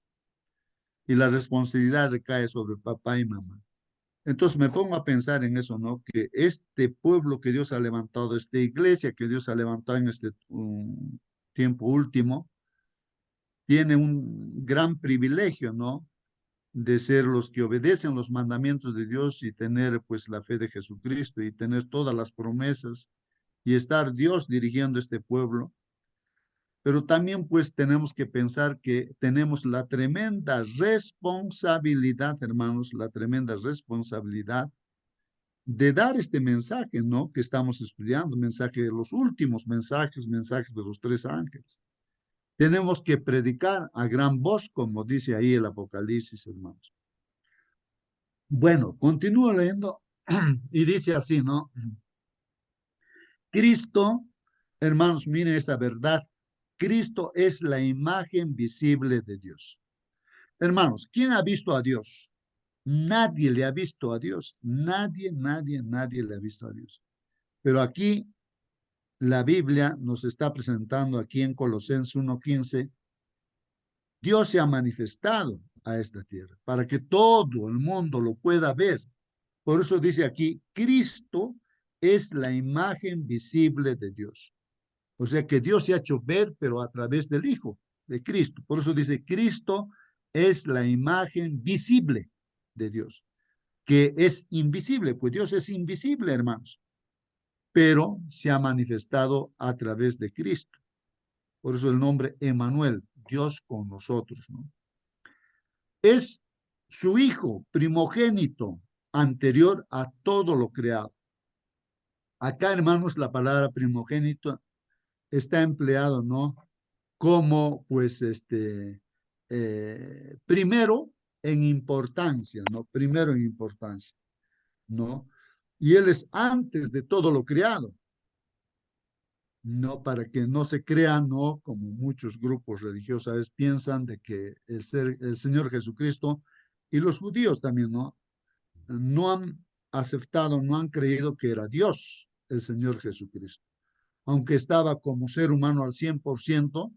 y la responsabilidad recae sobre papá y mamá. Entonces me pongo a pensar en eso, ¿no? Que este pueblo que Dios ha levantado, esta iglesia que Dios ha levantado en este tiempo último, tiene un gran privilegio, ¿no? De ser los que obedecen los mandamientos de Dios y tener pues la fe de Jesucristo y tener todas las promesas y estar Dios dirigiendo este pueblo. Pero también pues tenemos que pensar que tenemos la tremenda responsabilidad, hermanos, la tremenda responsabilidad de dar este mensaje, ¿no? Que estamos estudiando, mensaje de los últimos mensajes, mensajes de los tres ángeles. Tenemos que predicar a gran voz, como dice ahí el Apocalipsis, hermanos. Bueno, continúo leyendo y dice así, ¿no? Cristo, hermanos, miren esta verdad. Cristo es la imagen visible de Dios. Hermanos, ¿quién ha visto a Dios? Nadie le ha visto a Dios. Nadie le ha visto a Dios. Pero aquí la Biblia nos está presentando aquí en Colosenses 1:15, Dios se ha manifestado a esta tierra para que todo el mundo lo pueda ver. Por eso dice aquí, Cristo es la imagen visible de Dios. O sea que Dios se ha hecho ver, pero a través del Hijo de Cristo. Por eso dice, Cristo es la imagen visible de Dios, que es invisible, pues Dios es invisible, hermanos, pero se ha manifestado a través de Cristo. Por eso el nombre Emmanuel, Dios con nosotros, ¿no? Es su Hijo primogénito, anterior a todo lo creado. Acá, hermanos, la palabra primogénito está empleado, ¿no? Como, pues, primero en importancia, ¿no? Primero en importancia, ¿no? Y Él es antes de todo lo creado, ¿no? Para que no se crea, ¿no? Como muchos grupos religiosos piensan de que el Señor Jesucristo y los judíos también, ¿no? No han aceptado, no han creído que era Dios el Señor Jesucristo. Aunque estaba como ser humano al 100%,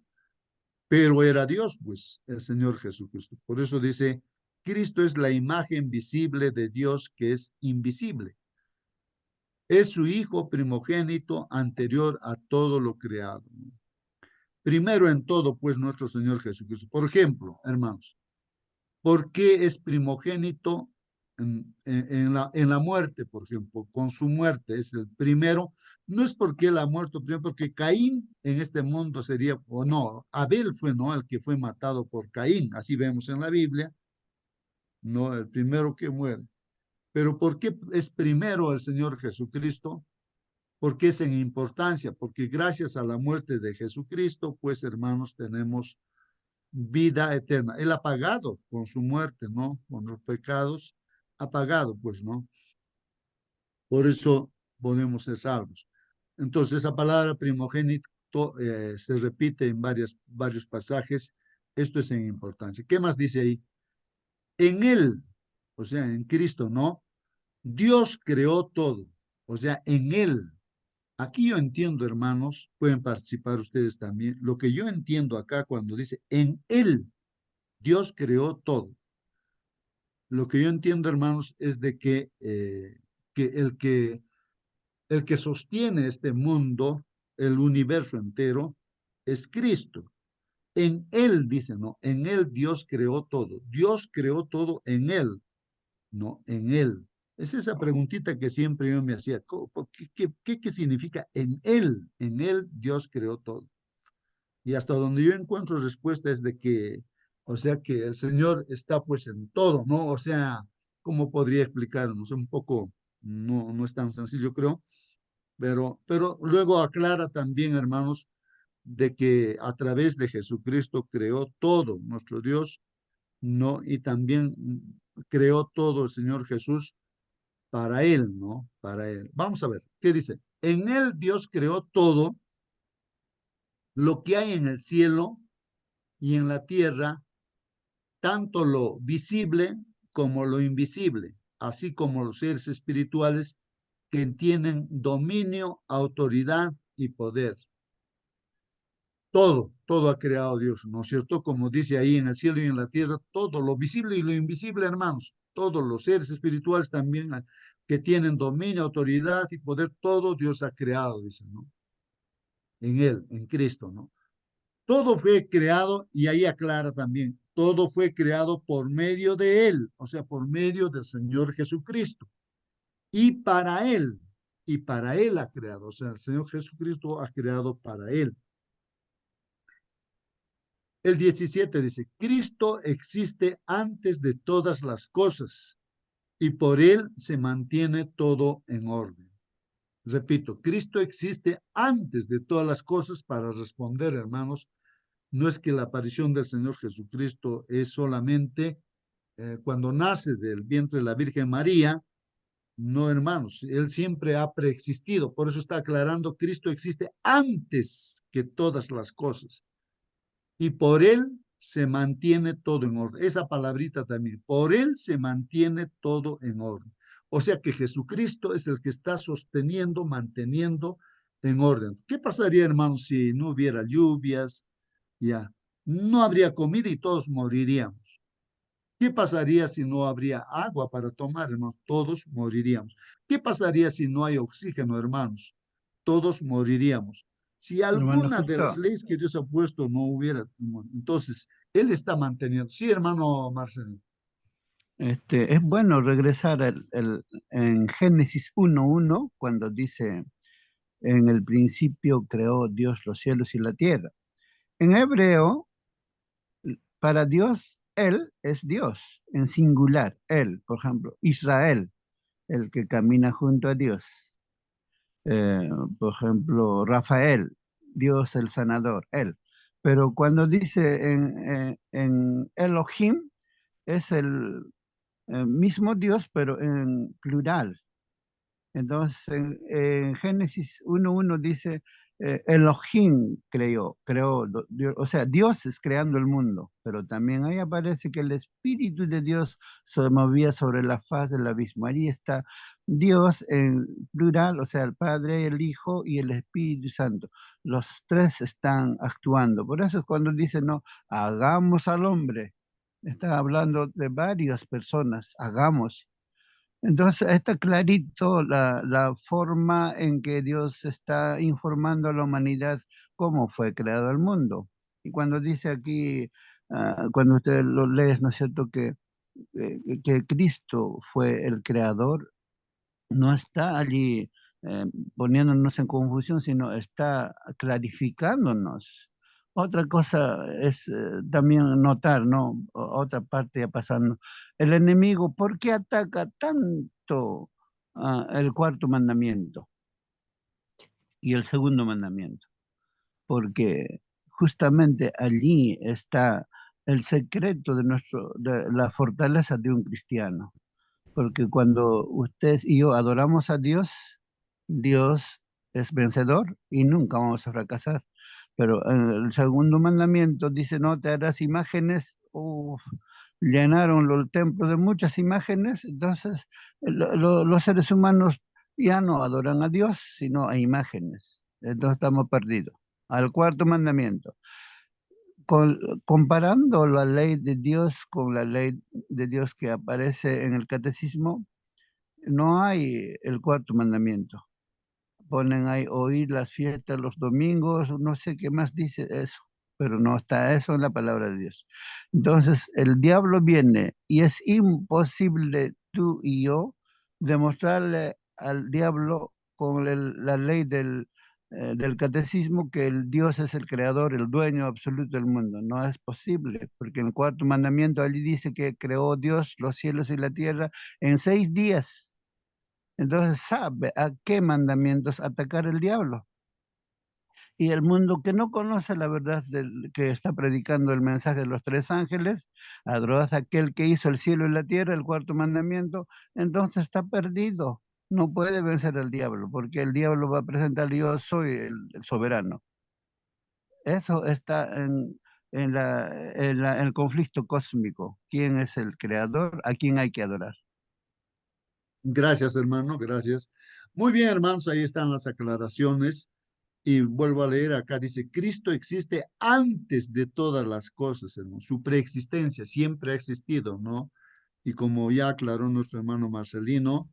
pero era Dios, pues, el Señor Jesucristo. Por eso dice, Cristo es la imagen visible de Dios que es invisible. Es su Hijo primogénito anterior a todo lo creado. primero en todo, pues, nuestro Señor Jesucristo. Por ejemplo, hermanos, ¿por qué es primogénito en la muerte, por ejemplo? Con su muerte es el primero. No es porque él ha muerto primero, porque Caín en este mundo sería, o no, Abel fue, ¿no? El que fue matado por Caín, así vemos en la Biblia, ¿no? El primero que muere. Pero ¿por qué es primero el Señor Jesucristo? Porque es en importancia, porque gracias a la muerte de Jesucristo, pues hermanos, tenemos vida eterna. Él ha pagado con su muerte, ¿no? Con los pecados, ha pagado, pues, ¿no? Por eso podemos ser salvos. Entonces, esa palabra primogénito se repite en varios pasajes. Esto es en importancia. ¿Qué más dice ahí? En él, o sea, en Cristo, ¿no? Dios creó todo, o sea, en él. Aquí yo entiendo, hermanos, pueden participar ustedes también. Lo que yo entiendo acá cuando dice en él, Dios creó todo. Lo que yo entiendo, hermanos, es de que el que sostiene este mundo, el universo entero, es Cristo. En él, dice, ¿no? En él Dios creó todo. Dios creó todo en él, ¿no? En él. Es esa preguntita que siempre yo me hacía. ¿Qué significa en él? En él Dios creó todo. Y hasta donde yo encuentro respuesta es de que, o sea, que el Señor está pues en todo, ¿no? O sea, ¿cómo podría explicarnos? Un poco, no es tan sencillo, creo, pero luego aclara también, hermanos, de que a través de Jesucristo creó todo nuestro Dios, ¿no? Y también creó todo el Señor Jesús para Él, ¿no? Para Él. Vamos a ver, ¿qué dice? En Él Dios creó todo lo que hay en el cielo y en la tierra, tanto lo visible como lo invisible, así como los seres espirituales que tienen dominio, autoridad y poder. Todo ha creado Dios, ¿no es cierto? Como dice ahí en el cielo y en la tierra, todo lo visible y lo invisible, hermanos, todos los seres espirituales también que tienen dominio, autoridad y poder, todo Dios ha creado, dice, ¿no? En Él, en Cristo, ¿no? Todo fue creado, y ahí aclara también, todo fue creado por medio de Él, o sea, por medio del Señor Jesucristo. Y para Él ha creado, o sea, el Señor Jesucristo ha creado para Él. El 17 dice, Cristo existe antes de todas las cosas y por Él se mantiene todo en orden. Repito, Cristo existe antes de todas las cosas para responder, hermanos. No es que la aparición del Señor Jesucristo es solamente cuando nace del vientre de la Virgen María. No, hermanos, Él siempre ha preexistido. Por eso está aclarando, Cristo existe antes que todas las cosas. Y por Él se mantiene todo en orden. Esa palabrita también, por Él se mantiene todo en orden. O sea que Jesucristo es el que está sosteniendo, manteniendo en orden. ¿Qué pasaría, hermanos, si no hubiera lluvias? Ya, no habría comida y todos moriríamos. ¿Qué pasaría si no habría agua para tomar, hermanos? Todos moriríamos. ¿Qué pasaría si no hay oxígeno, hermanos? Todos moriríamos. Si Hermano, alguna de las justo, leyes que Dios ha puesto no hubiera, entonces Él está manteniendo. Sí, hermano Marcelo. es bueno regresar en Génesis 1:1, cuando dice, en el principio creó Dios los cielos y la tierra. En hebreo, para Dios, Él es Dios, en singular, Él, por ejemplo, Israel, el que camina junto a Dios. Por ejemplo, Rafael, Dios el sanador, Él. Pero cuando dice en Elohim, es el mismo Dios, pero en plural. Entonces, en Génesis 1:1 dice, Elohim creó, Dios, o sea, Dios es creando el mundo, pero también ahí aparece que el Espíritu de Dios se movía sobre la faz del abismo. Ahí está Dios en plural, o sea, el Padre, el Hijo y el Espíritu Santo. Los tres están actuando. Por eso es cuando dice, no, hagamos al hombre. Está hablando de varias personas, hagamos. Entonces está clarito la forma en que Dios está informando a la humanidad cómo fue creado el mundo. Y cuando dice aquí, cuando usted lo lee, ¿no es cierto?, que Cristo fue el creador, no está allí poniéndonos en confusión, sino está clarificándonos. Otra cosa es también notar, ¿no? Otra parte ya pasando. El enemigo, ¿por qué ataca tanto el cuarto mandamiento y el segundo mandamiento? Porque justamente allí está el secreto de la fortaleza de un cristiano. Porque cuando usted y yo adoramos a Dios, Dios es vencedor y nunca vamos a fracasar. Pero en el segundo mandamiento dice, no te harás imágenes. Uf, llenaron el templo de muchas imágenes, entonces los seres humanos ya no adoran a Dios, sino a imágenes. Entonces estamos perdidos. Al cuarto mandamiento. Comparando la ley de Dios con la ley de Dios que aparece en el catecismo, no hay el cuarto mandamiento. Ponen ahí oír las fiestas los domingos, no sé qué más dice eso, pero no está eso en la palabra de Dios. Entonces el diablo viene y es imposible tú y yo demostrarle al diablo con la ley del catecismo que el Dios es el creador, el dueño absoluto del mundo. No es posible, porque en el cuarto mandamiento allí dice que creó Dios los cielos y la tierra en 6 días. Entonces sabe a qué mandamientos atacar el diablo. Y el mundo que no conoce la verdad que está predicando el mensaje de los 3 ángeles, adorad a aquel que hizo el cielo y la tierra, el cuarto mandamiento, entonces está perdido. No puede vencer al diablo, porque el diablo va a presentar, yo soy el soberano. Eso está en el conflicto cósmico. ¿Quién es el creador? ¿A quién hay que adorar? Gracias, hermano, gracias. Muy bien, hermanos, ahí están las aclaraciones. Y vuelvo a leer acá, dice, Cristo existe antes de todas las cosas, hermano. Su preexistencia siempre ha existido, ¿no? Y como ya aclaró nuestro hermano Marcelino,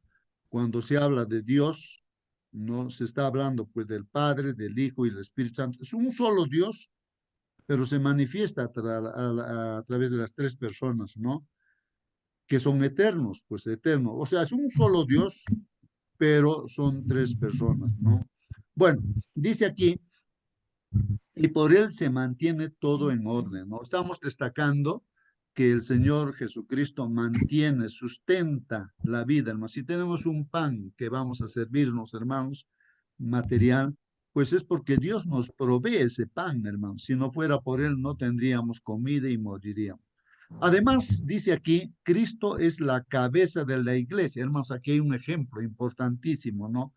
cuando se habla de Dios, no se está hablando pues del Padre, del Hijo y del Espíritu Santo. Es un solo Dios, pero se manifiesta a través de las 3 personas, ¿no? Que son eternos, pues eternos. O sea, es un solo Dios, pero son 3 personas, ¿no? Bueno, dice aquí, y por él se mantiene todo en orden, ¿no? Estamos destacando que el Señor Jesucristo mantiene, sustenta la vida, hermanos. Si tenemos un pan que vamos a servirnos, hermanos, material, pues es porque Dios nos provee ese pan, hermanos. Si no fuera por él, no tendríamos comida y moriríamos. Además, dice aquí, Cristo es la cabeza de la iglesia. Hermanos, aquí hay un ejemplo importantísimo, ¿no?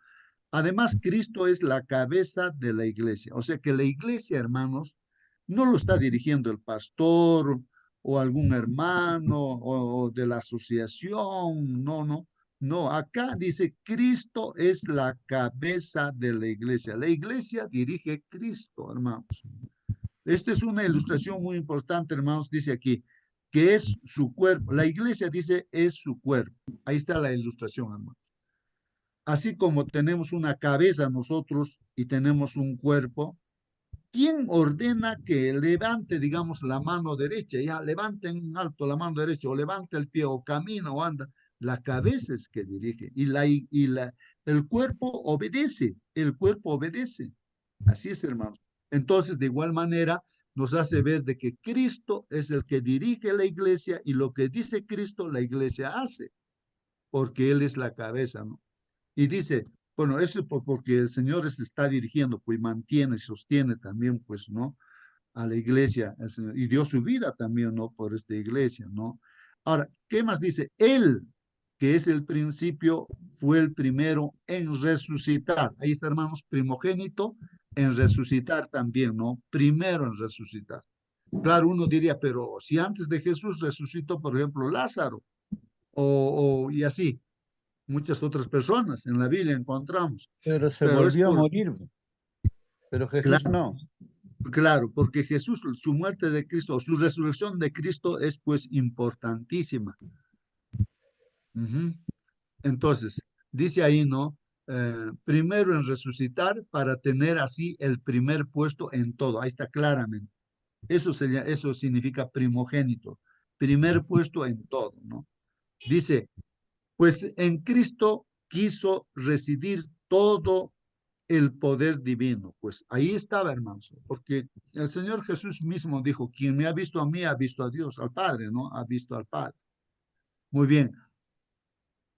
Además, Cristo es la cabeza de la iglesia. O sea que la iglesia, hermanos, no lo está dirigiendo el pastor o algún hermano o de la asociación. No, no. No, acá dice Cristo es la cabeza de la iglesia. La iglesia dirige Cristo, hermanos. Esta es una ilustración muy importante, hermanos. Dice aquí que es su cuerpo. La iglesia dice es su cuerpo. Ahí está la ilustración, hermanos. Así como tenemos una cabeza nosotros y tenemos un cuerpo, ¿quién ordena que levante, digamos, la mano derecha? Ya, levante en alto la mano derecha, o levante el pie, o camina, o anda. La cabeza es que dirige, el cuerpo obedece, el cuerpo obedece. Así es, hermanos. Entonces, de igual manera, nos hace ver de que Cristo es el que dirige la iglesia, y lo que dice Cristo, la iglesia hace, porque Él es la cabeza, ¿no? Y dice, bueno, eso es porque el Señor se está dirigiendo, pues mantiene, sostiene también, pues, ¿no? A la iglesia, el Señor, y dio su vida también, ¿no? Por esta iglesia, ¿no? Ahora, ¿qué más dice? Él, que es el principio, fue el primero en resucitar. Ahí está, hermanos, primogénito en resucitar también, ¿no? Primero en resucitar. Claro, uno diría, pero si antes de Jesús resucitó, por ejemplo, Lázaro, y así, muchas otras personas en la Biblia encontramos, Pero se pero es volvió a por, morir, pero Jesús claro, no. claro, porque Jesús, su muerte de Cristo, su resurrección de Cristo es pues importantísima. Ujú. Entonces, dice ahí, ¿no? Primero en resucitar para tener así el primer puesto en todo. Ahí está claramente. Eso significa primogénito, primer puesto en todo, ¿no? Dice, pues en Cristo quiso residir todo el poder divino. Pues ahí estaba, hermanos, porque el Señor Jesús mismo dijo, quien me ha visto a mí, ha visto a Dios, al Padre, ¿no? Ha visto al Padre. Muy bien.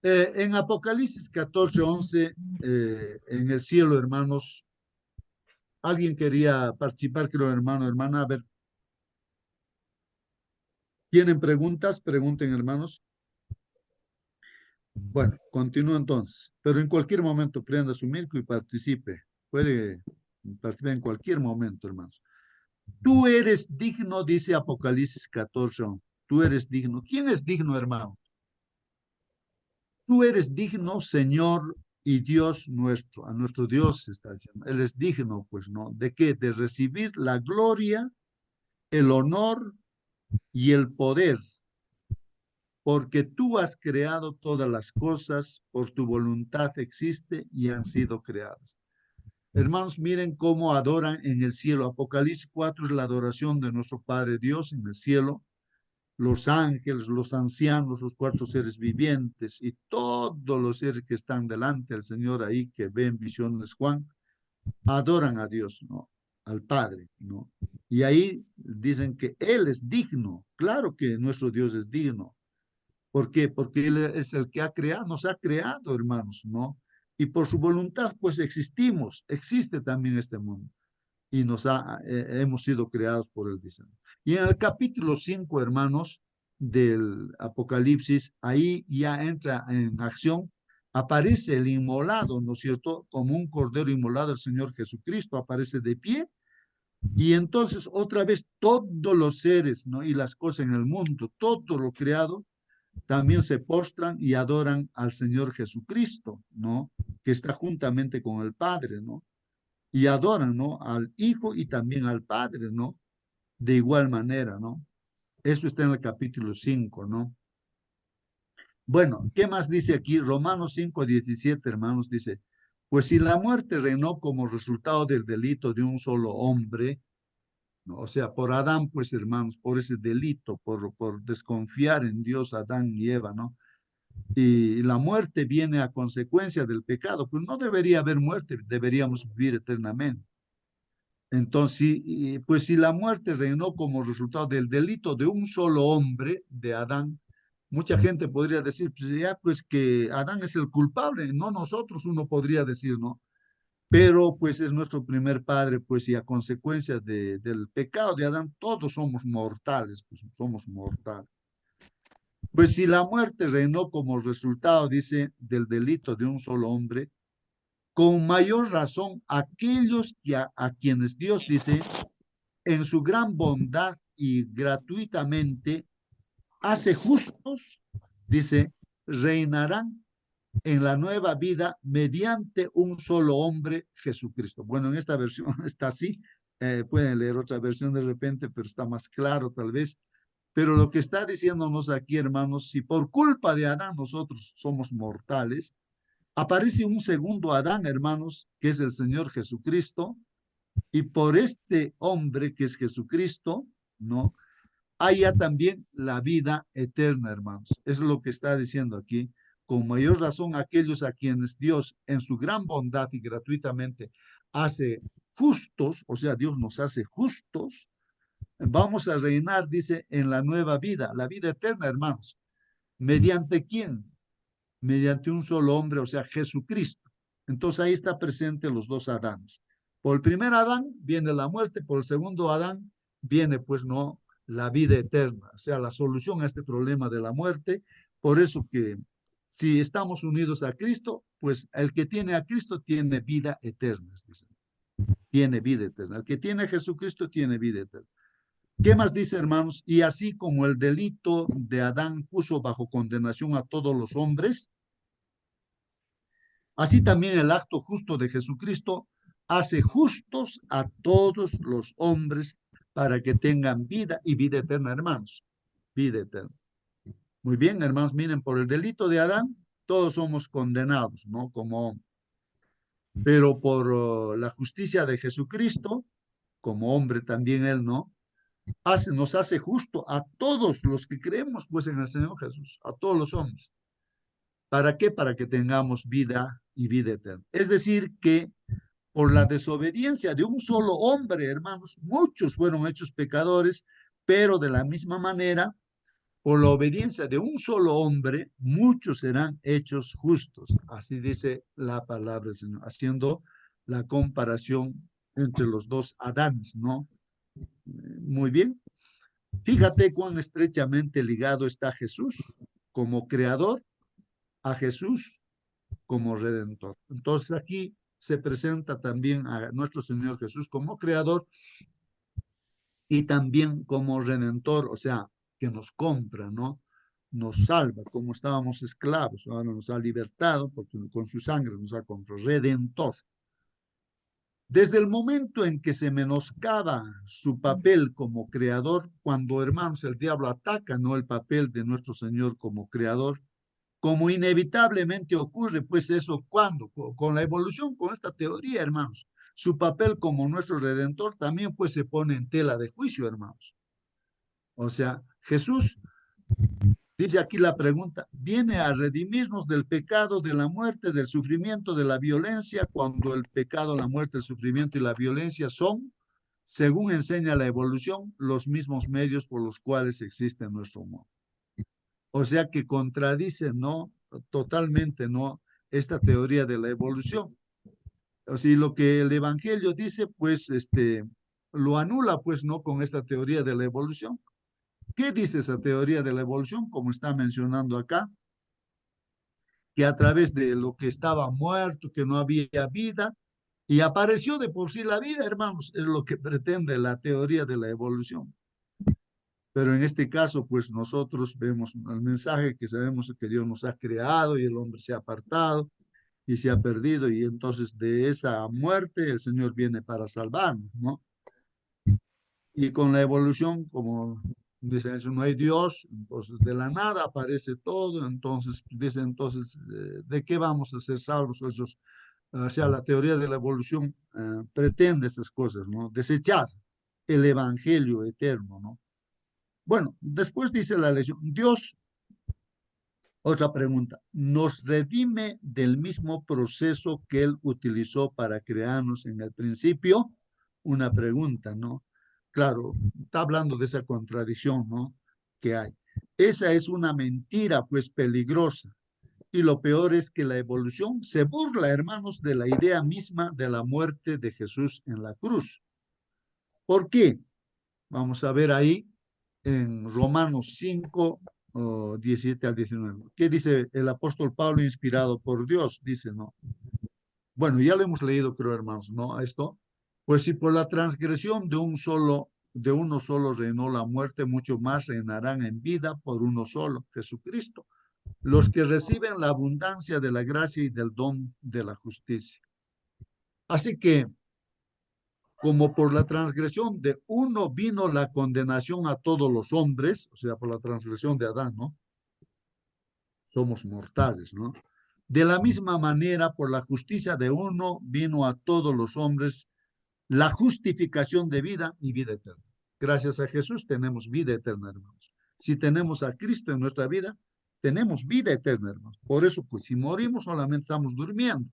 En Apocalipsis 14:11, en el cielo, hermanos, alguien quería participar, creo, hermano, hermana, a ver. ¿Tienen preguntas? Pregunten, hermanos. Bueno, continúo entonces, pero en cualquier momento prenda su micro y participe. Puede participar en cualquier momento, hermanos. Tú eres digno, dice Apocalipsis 14:11. Tú eres digno. ¿Quién es digno, hermano? Tú eres digno, Señor y Dios nuestro. A nuestro Dios está diciendo. Él es digno, pues, ¿no? ¿De qué? De recibir la gloria, el honor y el poder, porque tú has creado todas las cosas, por tu voluntad existe y han sido creadas. Hermanos, miren cómo adoran en el cielo. Apocalipsis 4 es la adoración de nuestro Padre Dios en el cielo. Los ángeles, los ancianos, los cuatro seres vivientes y todos los seres que están delante del Señor ahí, que ven visiones Juan, adoran a Dios, ¿no? Al Padre, ¿no? Y ahí dicen que Él es digno. Claro que nuestro Dios es digno. ¿Por qué? Porque Él es el que ha creado, nos ha creado, hermanos, ¿no? Y por su voluntad, pues existimos, existe también este mundo. Y hemos sido creados por Él, dicen. Y en el capítulo 5, hermanos, del Apocalipsis, ahí ya entra en acción, aparece el inmolado, ¿no es cierto? Como un cordero inmolado, el Señor Jesucristo aparece de pie. Y entonces otra vez todos los seres, ¿no? Y las cosas en el mundo, todo lo creado, también se postran y adoran al Señor Jesucristo, ¿no? Que está juntamente con el Padre, ¿no? Y adoran, ¿no? Al Hijo y también al Padre, ¿no? De igual manera, ¿no? Eso está en el capítulo 5, ¿no? Bueno, ¿qué más dice aquí? Romanos 5:17, hermanos, dice, pues si la muerte reinó como resultado del delito de un solo hombre, ¿no? O sea, por Adán, pues hermanos, por ese delito, por desconfiar en Dios, Adán y Eva, ¿no? Y la muerte viene a consecuencia del pecado, pues no debería haber muerte, deberíamos vivir eternamente. Entonces, pues si la muerte reinó como resultado del delito de un solo hombre, de Adán, mucha gente podría decir, pues ya, pues que Adán es el culpable, no nosotros, uno podría decir, ¿no? Pero pues es nuestro primer padre, pues y a consecuencia del pecado de Adán, todos somos mortales, pues somos mortales. Pues si la muerte reinó como resultado, dice, del delito de un solo hombre, con mayor razón aquellos que a quienes Dios dice, en su gran bondad y gratuitamente hace justos, dice, reinarán en la nueva vida mediante un solo hombre, Jesucristo. Bueno, en esta versión está así, pueden leer otra versión de repente, pero está más claro tal vez. Pero lo que está diciéndonos aquí, hermanos, si por culpa de Adán nosotros somos mortales, aparece un segundo Adán, hermanos, que es el Señor Jesucristo, y por este hombre que es Jesucristo, ¿no? Haya también la vida eterna, hermanos. Eso es lo que está diciendo aquí. Con mayor razón, aquellos a quienes Dios, en su gran bondad y gratuitamente, hace justos, o sea, Dios nos hace justos, vamos a reinar, dice, en la nueva vida, la vida eterna, hermanos. ¿Mediante quién? Mediante un solo hombre, o sea, Jesucristo. Entonces ahí está presente los dos Adanes. Por el primer Adán viene la muerte, por el segundo Adán viene, pues, no, la vida eterna, o sea, la solución a este problema de la muerte. Por eso que si estamos unidos a Cristo, pues el que tiene a Cristo tiene vida eterna, dicen. Tiene vida eterna. El que tiene a Jesucristo tiene vida eterna. ¿Qué más dice, hermanos? Y así como el delito de Adán puso bajo condenación a todos los hombres, así también el acto justo de Jesucristo hace justos a todos los hombres para que tengan vida y vida eterna, hermanos. Vida eterna. Muy bien, hermanos, miren, por el delito de Adán, todos somos condenados, ¿no? Como, pero por la justicia de Jesucristo, como hombre también él, ¿no? Nos hace justo a todos los que creemos, pues, en el Señor Jesús, a todos los hombres. ¿Para qué? Para que tengamos vida y vida eterna. Es decir, que por la desobediencia de un solo hombre, hermanos, muchos fueron hechos pecadores, pero de la misma manera, por la obediencia de un solo hombre, muchos serán hechos justos. Así dice la palabra del Señor, haciendo la comparación entre los dos Adanes, ¿no? Muy bien. Fíjate cuán estrechamente ligado está Jesús como creador a Jesús como redentor. Entonces aquí se presenta también a nuestro Señor Jesús como creador y también como redentor, o sea, que nos compra, ¿no? Nos salva, como estábamos esclavos, ahora nos ha libertado porque con su sangre nos ha comprado, redentor. Desde el momento en que se menoscaba su papel como creador, cuando, hermanos, el diablo ataca, ¿no?, el papel de nuestro Señor como creador, como inevitablemente ocurre, pues eso, ¿cuándo? Con la evolución, con esta teoría, hermanos. Su papel como nuestro redentor también, pues, se pone en tela de juicio, hermanos. O sea, Jesús, dice aquí la pregunta, viene a redimirnos del pecado, de la muerte, del sufrimiento, de la violencia, cuando el pecado, la muerte, el sufrimiento y la violencia son, según enseña la evolución, los mismos medios por los cuales existe nuestro mundo. O sea que contradice, ¿no? Totalmente, ¿no? Esta teoría de la evolución. O sea, lo que el Evangelio dice, pues, lo anula, pues, ¿no? Con esta teoría de la evolución. ¿Qué dice esa teoría de la evolución? Como está mencionando acá, que a través de lo que estaba muerto, que no había vida, y apareció de por sí la vida, hermanos, es lo que pretende la teoría de la evolución. Pero en este caso, pues nosotros vemos el mensaje que sabemos que Dios nos ha creado y el hombre se ha apartado y se ha perdido, y entonces de esa muerte el Señor viene para salvarnos, ¿no? Y con la evolución, como dicen, no hay Dios, entonces de la nada aparece todo, entonces dicen, entonces, ¿de qué vamos a ser salvos? Esos, o sea, la teoría de la evolución pretende estas cosas, ¿no? Desechar el evangelio eterno, ¿no? Bueno, después dice la lección, Dios, otra pregunta, ¿nos redime del mismo proceso que Él utilizó para crearnos en el principio? Una pregunta, ¿no? Claro, está hablando de esa contradicción, ¿no?, que hay. Esa es una mentira, pues, peligrosa. Y lo peor es que la evolución se burla, hermanos, de la idea misma de la muerte de Jesús en la cruz. ¿Por qué? Vamos a ver ahí en Romanos 5, 17 al 19. ¿Qué dice el apóstol Pablo inspirado por Dios? Dice, ¿no? Bueno, ya lo hemos leído, creo, hermanos, ¿no? Esto. Pues si por la transgresión de uno solo reinó la muerte, mucho más reinarán en vida por uno solo, Jesucristo, los que reciben la abundancia de la gracia y del don de la justicia. Así que, como por la transgresión de uno vino la condenación a todos los hombres, o sea, por la transgresión de Adán, ¿no? Somos mortales, ¿no? De la misma manera, por la justicia de uno vino a todos los hombres la justificación de vida y vida eterna. Gracias a Jesús tenemos vida eterna, hermanos. Si tenemos a Cristo en nuestra vida, tenemos vida eterna, hermanos. Por eso, pues, si morimos, solamente estamos durmiendo.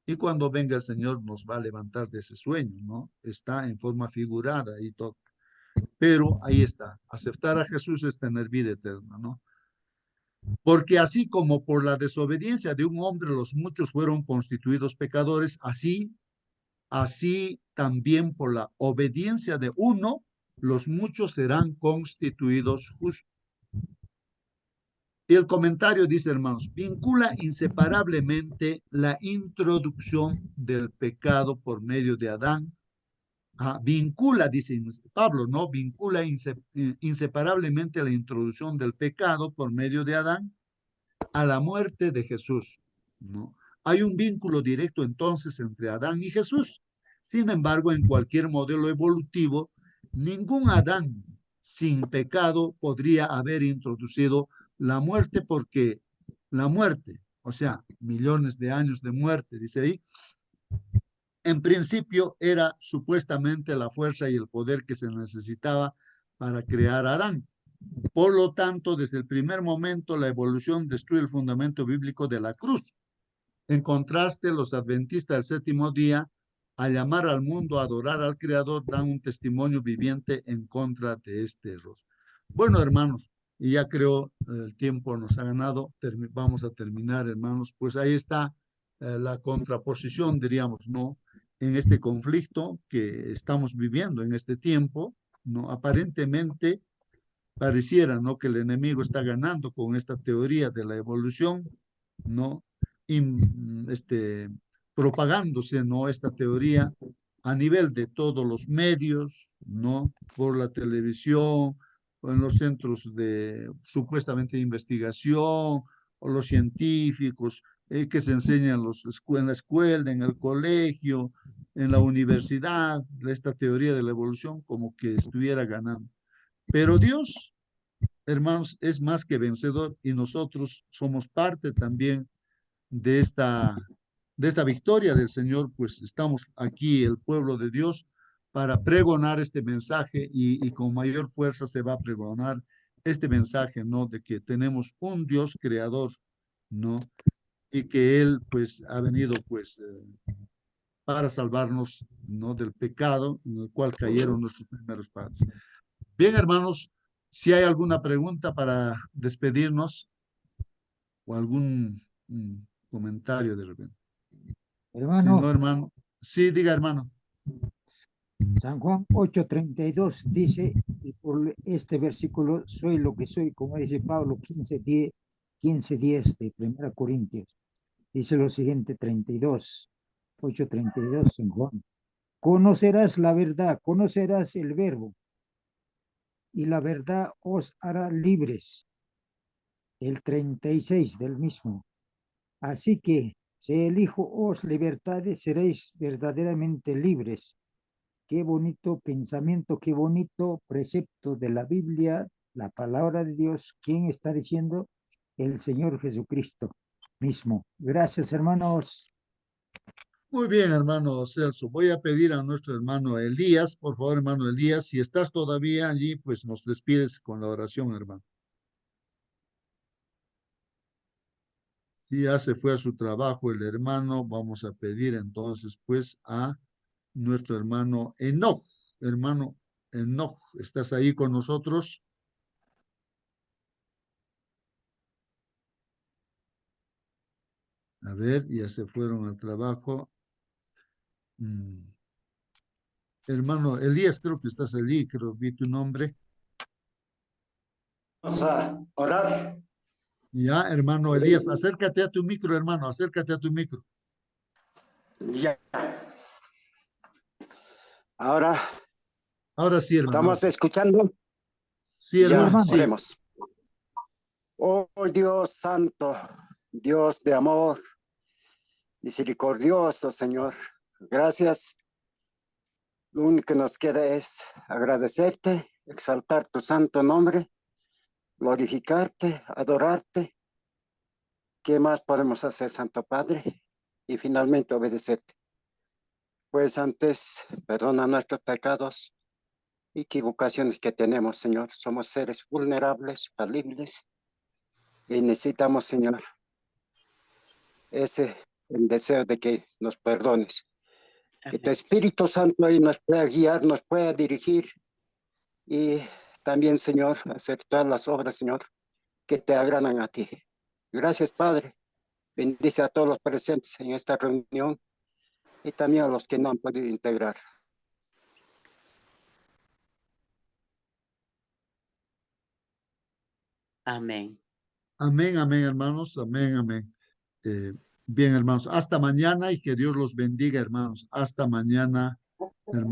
Y cuando venga el Señor nos va a levantar de ese sueño, ¿no? Está en forma figurada y todo. Pero ahí está. Aceptar a Jesús es tener vida eterna, ¿no? Porque así como por la desobediencia de un hombre los muchos fueron constituidos pecadores, así también por la obediencia de uno, los muchos serán constituidos justos. Y el comentario dice, hermanos, vincula inseparablemente la introducción del pecado por medio de Adán. Vincula, dice Pablo, ¿no? Vincula inseparablemente la introducción del pecado por medio de Adán a la muerte de Jesús, ¿no? Hay un vínculo directo entonces entre Adán y Jesús. Sin embargo, en cualquier modelo evolutivo, ningún Adán sin pecado podría haber introducido la muerte, porque la muerte o sea, millones de años de muerte, dice ahí. En principio era supuestamente la fuerza y el poder que se necesitaba para crear a Adán. Por lo tanto, desde el primer momento, la evolución destruye el fundamento bíblico de la cruz. En contraste, los adventistas del séptimo día, al llamar al mundo a adorar al Creador, dan un testimonio viviente en contra de este error. Bueno, hermanos, y ya creo el tiempo nos ha ganado, vamos a terminar, hermanos. Pues ahí está la contraposición, diríamos, ¿no? En este conflicto que estamos viviendo en este tiempo, ¿no? Aparentemente pareciera, ¿no?, que el enemigo está ganando con esta teoría de la evolución, ¿no? Propagándose, ¿no?, esta teoría a nivel de todos los medios, ¿no?, por la televisión, o en los centros de supuestamente investigación, o los científicos que se enseñan en la escuela, en el colegio, en la universidad, esta teoría de la evolución como que estuviera ganando. Pero Dios, hermanos, es más que vencedor y nosotros somos parte también de esta victoria del Señor, pues estamos aquí, el pueblo de Dios, para pregonar este mensaje y con mayor fuerza se va a pregonar este mensaje, ¿no? De que tenemos un Dios creador, ¿no? Y que Él, pues, ha venido, pues, para salvarnos, ¿no?, del pecado en el cual cayeron nuestros primeros padres. Bien, hermanos, si hay alguna pregunta para despedirnos o algún comentario de repente. Si Hermano, no, hermano. Sí, diga, hermano. San Juan 8:32 dice, y por este versículo soy lo que soy, como dice Pablo 15:10 de 1 Corintios. Dice lo siguiente, 8:32 San Juan. Conocerás la verdad, conocerás el verbo, y la verdad os hará libres. El 36 del mismo. Así que, si elijo os libertades, seréis verdaderamente libres. Qué bonito pensamiento, qué bonito precepto de la Biblia, la palabra de Dios. ¿Quién está diciendo? El Señor Jesucristo mismo. Gracias, hermanos. Muy bien, hermano Celso. Voy a pedir a nuestro hermano Elías, por favor, hermano Elías, si estás todavía allí, pues nos despides con la oración, hermano. Si ya se fue a su trabajo el hermano, vamos a pedir entonces, pues, a nuestro hermano Enoch. Hermano Enoch, ¿estás ahí con nosotros? A ver, ya se fueron al trabajo. Hermano Elías, creo que estás allí, creo que vi tu nombre. Vamos a orar. Ya, hermano Elías, acércate a tu micro, hermano, acércate a tu micro. Ya. Ahora, Ahora sí, hermano. ¿estamos escuchando? Sí, Ya, hermano, sí. oremos. Oh Dios santo, Dios de amor, misericordioso, Señor. Gracias. Lo único que nos queda es agradecerte, exaltar tu santo nombre, glorificarte, adorarte. ¿Qué más podemos hacer, Santo Padre? Y finalmente obedecerte. Pues antes, perdona nuestros pecados, equivocaciones que tenemos, Señor. Somos seres vulnerables, falibles, y necesitamos, Señor, el deseo de que nos perdones. Que tu Espíritu Santo ahí nos pueda guiar, nos pueda dirigir, y también, Señor, hacer todas las obras, Señor, que te agradan a ti. Gracias, Padre. Bendice a todos los presentes en esta reunión y también a los que no han podido integrar. Amén. Amén, amén, hermanos, amén, amén. Bien, hermanos, hasta mañana y que Dios los bendiga, hermanos. Hasta mañana, hermanos.